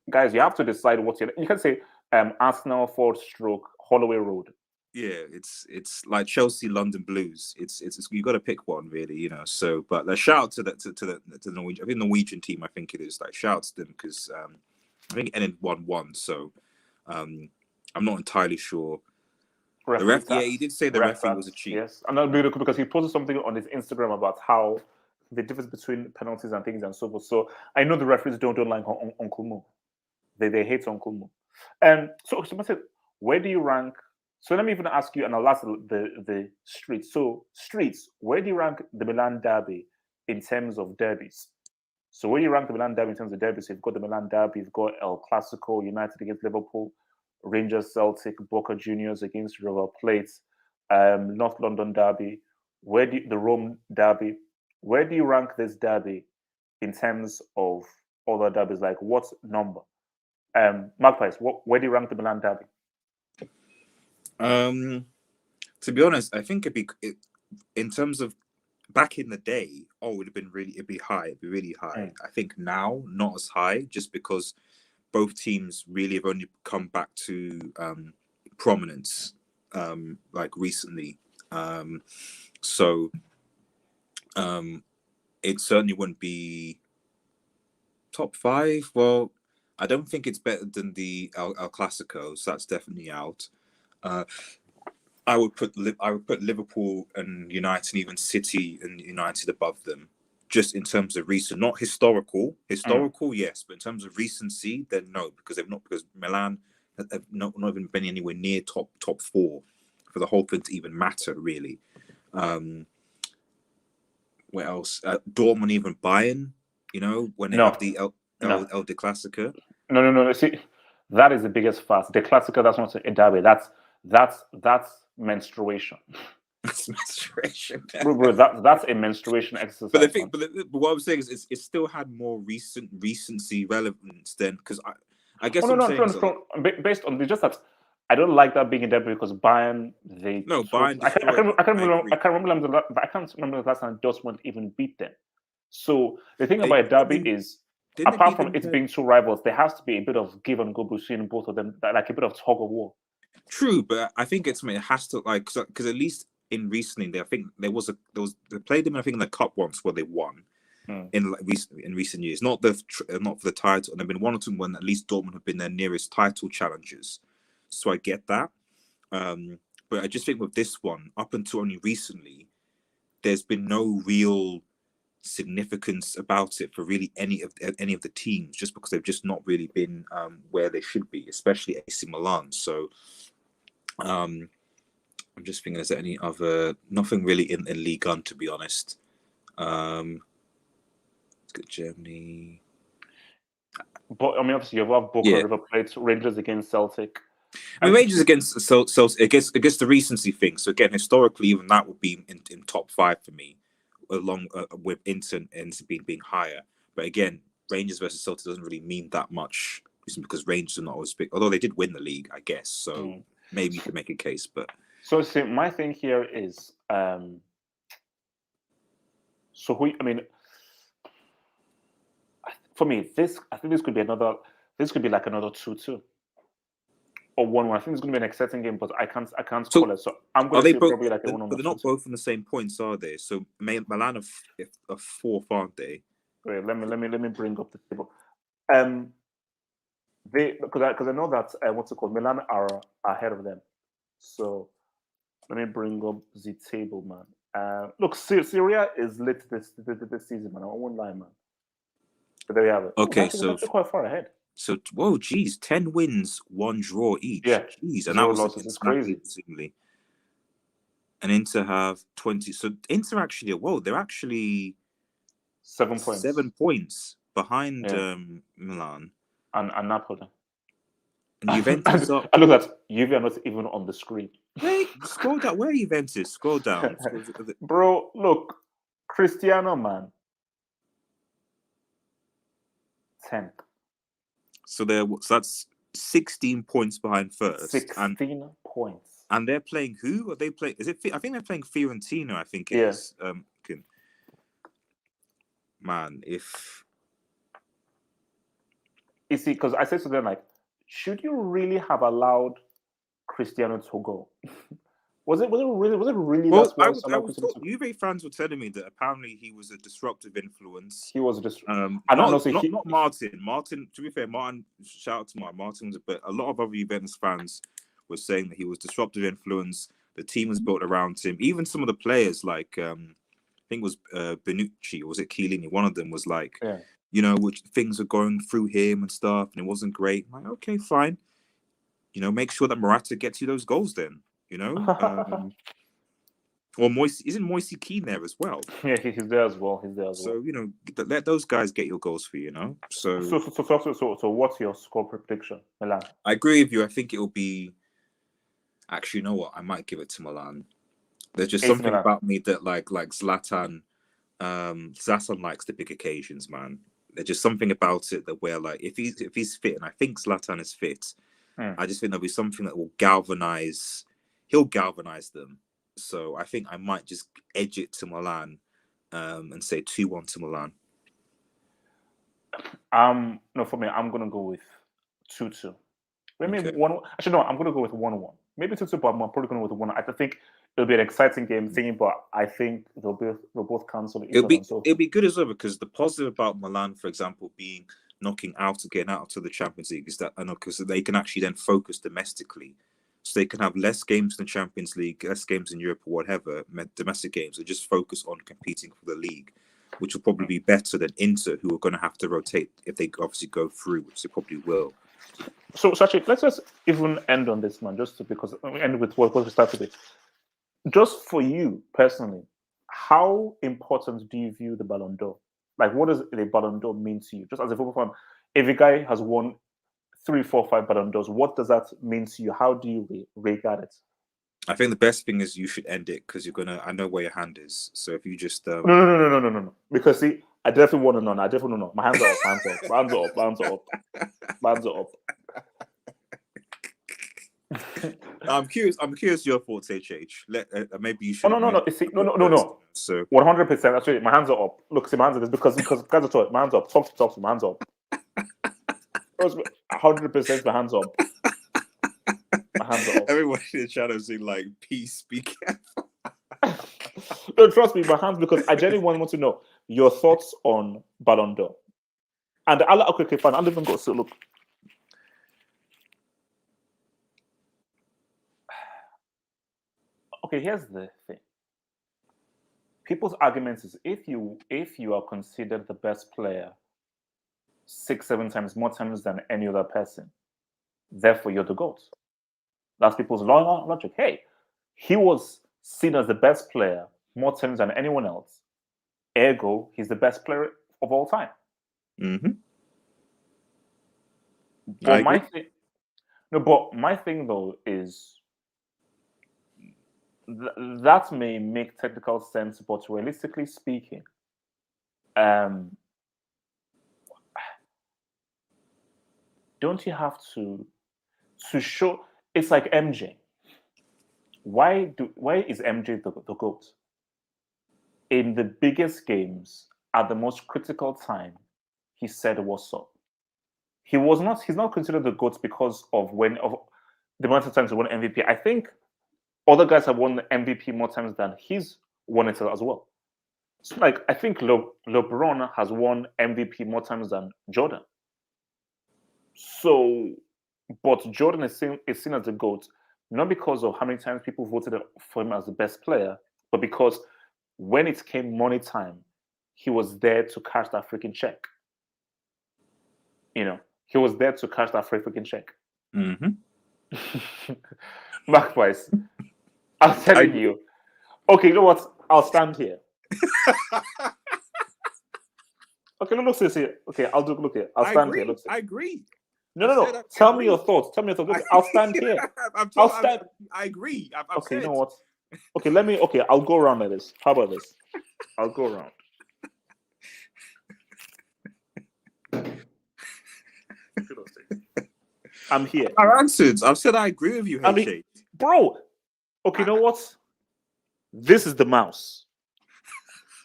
guys, you have to decide what you can say. Arsenal / Holloway Road. Yeah, it's like Chelsea, London Blues. It's you got to pick one really, So, but a shout out to the Norwegian. I think Norwegian team. I think it is like shout out to them because I think it ended 1-1. So, I'm not entirely sure. The ref, yeah, he did say the referee was a cheat. Yes, I'm not really because he posted something on his Instagram about how the difference between penalties and things and so forth. So I know the referees don't like Uncle Mo. They hate Uncle Mo. So I said, where do you rank? So let me even ask you, and I'll ask the streets. So streets, where do you rank the Milan derby in terms of derbies? So where do you rank the Milan derby in terms of derbies? You've got the Milan derby, you've got El Clasico, United against Liverpool, Rangers, Celtic, Boca Juniors against River Plate, North London derby. The Rome derby? Where do you rank this derby in terms of other derbies? Like what number? Magpies, where do you rank the Milan derby? To be honest, I think in terms of back in the day, it'd be high. It'd be really high. I think now not as high, just because both teams really have only come back to prominence like recently. So it certainly wouldn't be top 5. Well, I don't think it's better than the El Clasico, so that's definitely out. I would put Liverpool and United, and even City and United above them, just in terms of recent, not historical. Historical, yes, but in terms of recency, then no, because Milan have not even been anywhere near top 4 for the whole thing to even matter, really. Where else? Dortmund, even Bayern. When they have the El de Clasico. No. See, that is the biggest fast. The Clasico, that's not a derby. That's menstruation. That's menstruation. bro, that's a menstruation exercise. But what I'm saying is, it still had more recency relevance then, because I guess based on just that. I don't like that being in derby because Bayern. Bayern. I can't remember the last time Dortmund even beat them. So the thing about a derby is, apart from it being 2 rivals, there has to be a bit of give and go between both of them, like a bit of tug of war. True, but I think it has to because at least in recently, I think they played them. I think in the cup once where they won in recent years. Not for the title, and there've been 1 or 2 when at least Dortmund have been their nearest title challengers. So I get that, but I just think with this one, up until only recently, there's been no real significance about it for really any of the teams, just because they've just not really been where they should be, especially AC Milan. So I'm just thinking, is there any other? Nothing really in Liga, to be honest. Let's get Germany. But I mean, obviously, you have Boca, River Plate, Rangers against Celtic. I mean, Rangers against Celtic. I guess the recency thing. So again, historically, even that would be in top 5 for me, along with Inter being higher. But again, Rangers versus Celtic doesn't really mean that much, because Rangers are not always big. Although they did win the league, I guess. So maybe you could make a case. But so see, my thing here is, for me, I think this could be another. This could be like another 2-2 or 1-1. I think it's going to be an exciting game, but I can't So call it. So I'm are going to they say both? probably like a 1 But or they're not 2-2. both on the same points, are they? So Milan are fourth, aren't they? Wait, let me bring up the table. They because I know that what's it called? Milan are ahead of them. So let me bring up the table, man. Look, Serie is lit this season, man. I won't lie, man. But there you have it. Okay, It's actually quite far ahead. So, whoa, geez, 10 wins, 1 draw each. Yeah, Jeez, and that 0 was losses. against It's crazy. Napoli, seemingly. And Inter have 20. So, Inter actually, they're actually 7 points. 7 points behind Milan. And Napoli. And Juventus I look at Juve are not even on the screen. Wait, scroll down. Where are Juventus? Scroll down. Bro, look, Cristiano, man. 10th. So that's 16 points behind first. 16 points. And they're playing who? Are they playing? Is it? I think they're playing Fiorentina. I think it is. Man, if you see, because I said to them like, should you really have allowed Cristiano to go? Was it really well, that well? Juve fans were telling me that apparently he was a disruptive influence. He was a disruptive. Not Martin. Martin, to be fair, Martin. Shout out to Martin. Martin was, but a lot of other Juventus fans were saying that he was disruptive influence. The team was built around him. Even some of the players, like I think it was Benucci or was it Chiellini? One of them was like, which things are going through him and stuff, and it wasn't great. I'm like, okay, fine. Make sure that Morata gets you those goals then. Or Moise, isn't Moise Keane there as well? Yeah, he's there as well. So let those guys get your goals for you. So what's your score prediction, Milan? I agree with you. I think it will be. Actually, you know what? I might give it to Milan. There's just something about me that like Zlatan. Zlatan likes the big occasions, man. There's just something about it that where like if he's fit, and I think Zlatan is fit. I just think there'll be something that will galvanize. He'll galvanize them. So I think I might just edge it to Milan, and say 2-1 to Milan. No, for me, I'm gonna go with 2-2. Maybe 1. Actually, no, I'm gonna go with 1-1. Maybe 2-2, but I'm probably going with 1. I think it'll be an exciting game thing, but I think they'll both cancel it. It'll be good as well because the positive about Milan, for example, being getting out to the Champions League is that because they can actually then focus domestically. So they can have less games in the Champions League, less games in Europe or whatever, domestic games, or just focus on competing for the league, which will probably be better than Inter, who are going to have to rotate if they obviously go through, which they probably will. So actually, let's just even end on this, man, because we end with what we started with. Just for you personally, how important do you view the Ballon d'Or? Like, what does the Ballon d'Or mean to you? Just as a football fan, if a guy has won 3, 4, 5 Ballon d'Ors, what does that mean to you? How do you regard it? I think the best thing is you should end it because I know where your hand is. So if you just No. Because see, I definitely want to know. I definitely want to know. My hands are up. Hands are up. I'm curious your thoughts, HH. Maybe you should. No. So 100%. Actually, my hands are up. Look, see, my hands are this because guys are talking. My hands are up. Talk to my hands up. 100% my hands up. My hands are up. Everyone in the chat is saying like, "Peace, be careful." No, trust me, my hands, because I genuinely want to know your thoughts on Ballon d'Or. And okay, fine. I'll even go. So look. Okay, here's the thing. People's argument is if you are considered the best player 6, 7 times more times than any other person, therefore you're the GOAT. That's people's logic. Hey, he was seen as the best player more times than anyone else. Ergo, he's the best player of all time. Mm-hmm. But my thing though is that may make technical sense, but realistically speaking, don't you have to show? It's like MJ. Why is MJ the GOAT? In the biggest games, at the most critical time, he said what's up. He's not considered the GOAT because of the amount of times he won MVP. I think other guys have won the MVP more times than he's won it as well. So like I think LeBron has won MVP more times than Jordan. So, but Jordan is seen as the GOAT, not because of how many times people voted for him as the best player, but because when it came money time, he was there to cash that freaking check. You know, he was there to cash that freaking check. Mm-hmm. Mark-wise, I'm telling you. Okay, you know what? I'll stand here. Okay, look, see. Okay, look here. I'll stand here. Look, I agree. No. Tell me your thoughts. Look, I'll stand here. I agree. Okay, you know what? Okay, I'll go around like this. How about this? I'll go around. I'm here. I answered. I've said I agree with you, HH. Bro. Okay, you know what? This is the mouse.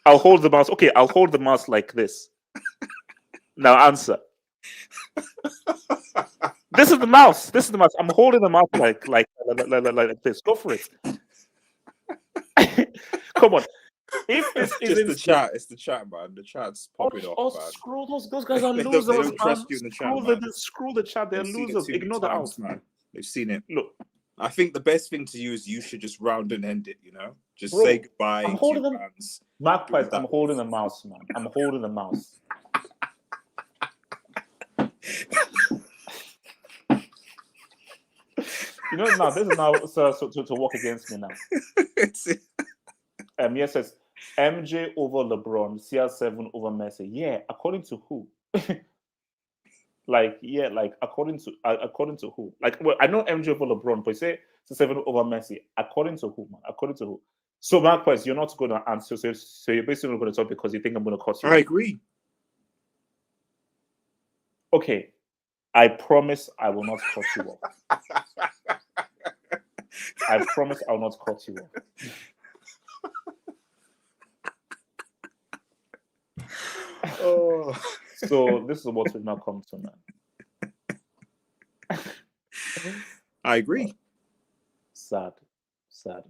I'll hold the mouse. Okay, I'll hold the mouse like this. Now answer. This is the mouse. I'm holding the mouse like this. Go for it. Come on. If this is the chat, it's the chat, man. The chat's popping off, man. Screw those guys are losers. They don't trust you in the chat, man. Screw the chat. They're losers. Ignore the house, man. They've seen it. Look, I think the best thing to you is you should just round and end it. You know, just say goodbye. I'm holding them. Magpies. I'm holding the mouse, man. I'm holding the mouse. You know, now this is now to work against me now. Yes, says MJ over LeBron, CR7 over Messi. Yeah, according to who? according to who? Like, well, I know MJ over LeBron, but you say CR7 over Messi. According to who, man? According to who? So, Marquez, you're not going to answer. So you're basically not going to talk because you think I'm going to cut you. I agree. Okay, I promise I will not cut you off. I promise I will not cut you off. Oh. So this is what we've now come to, man. I agree. Sad, man.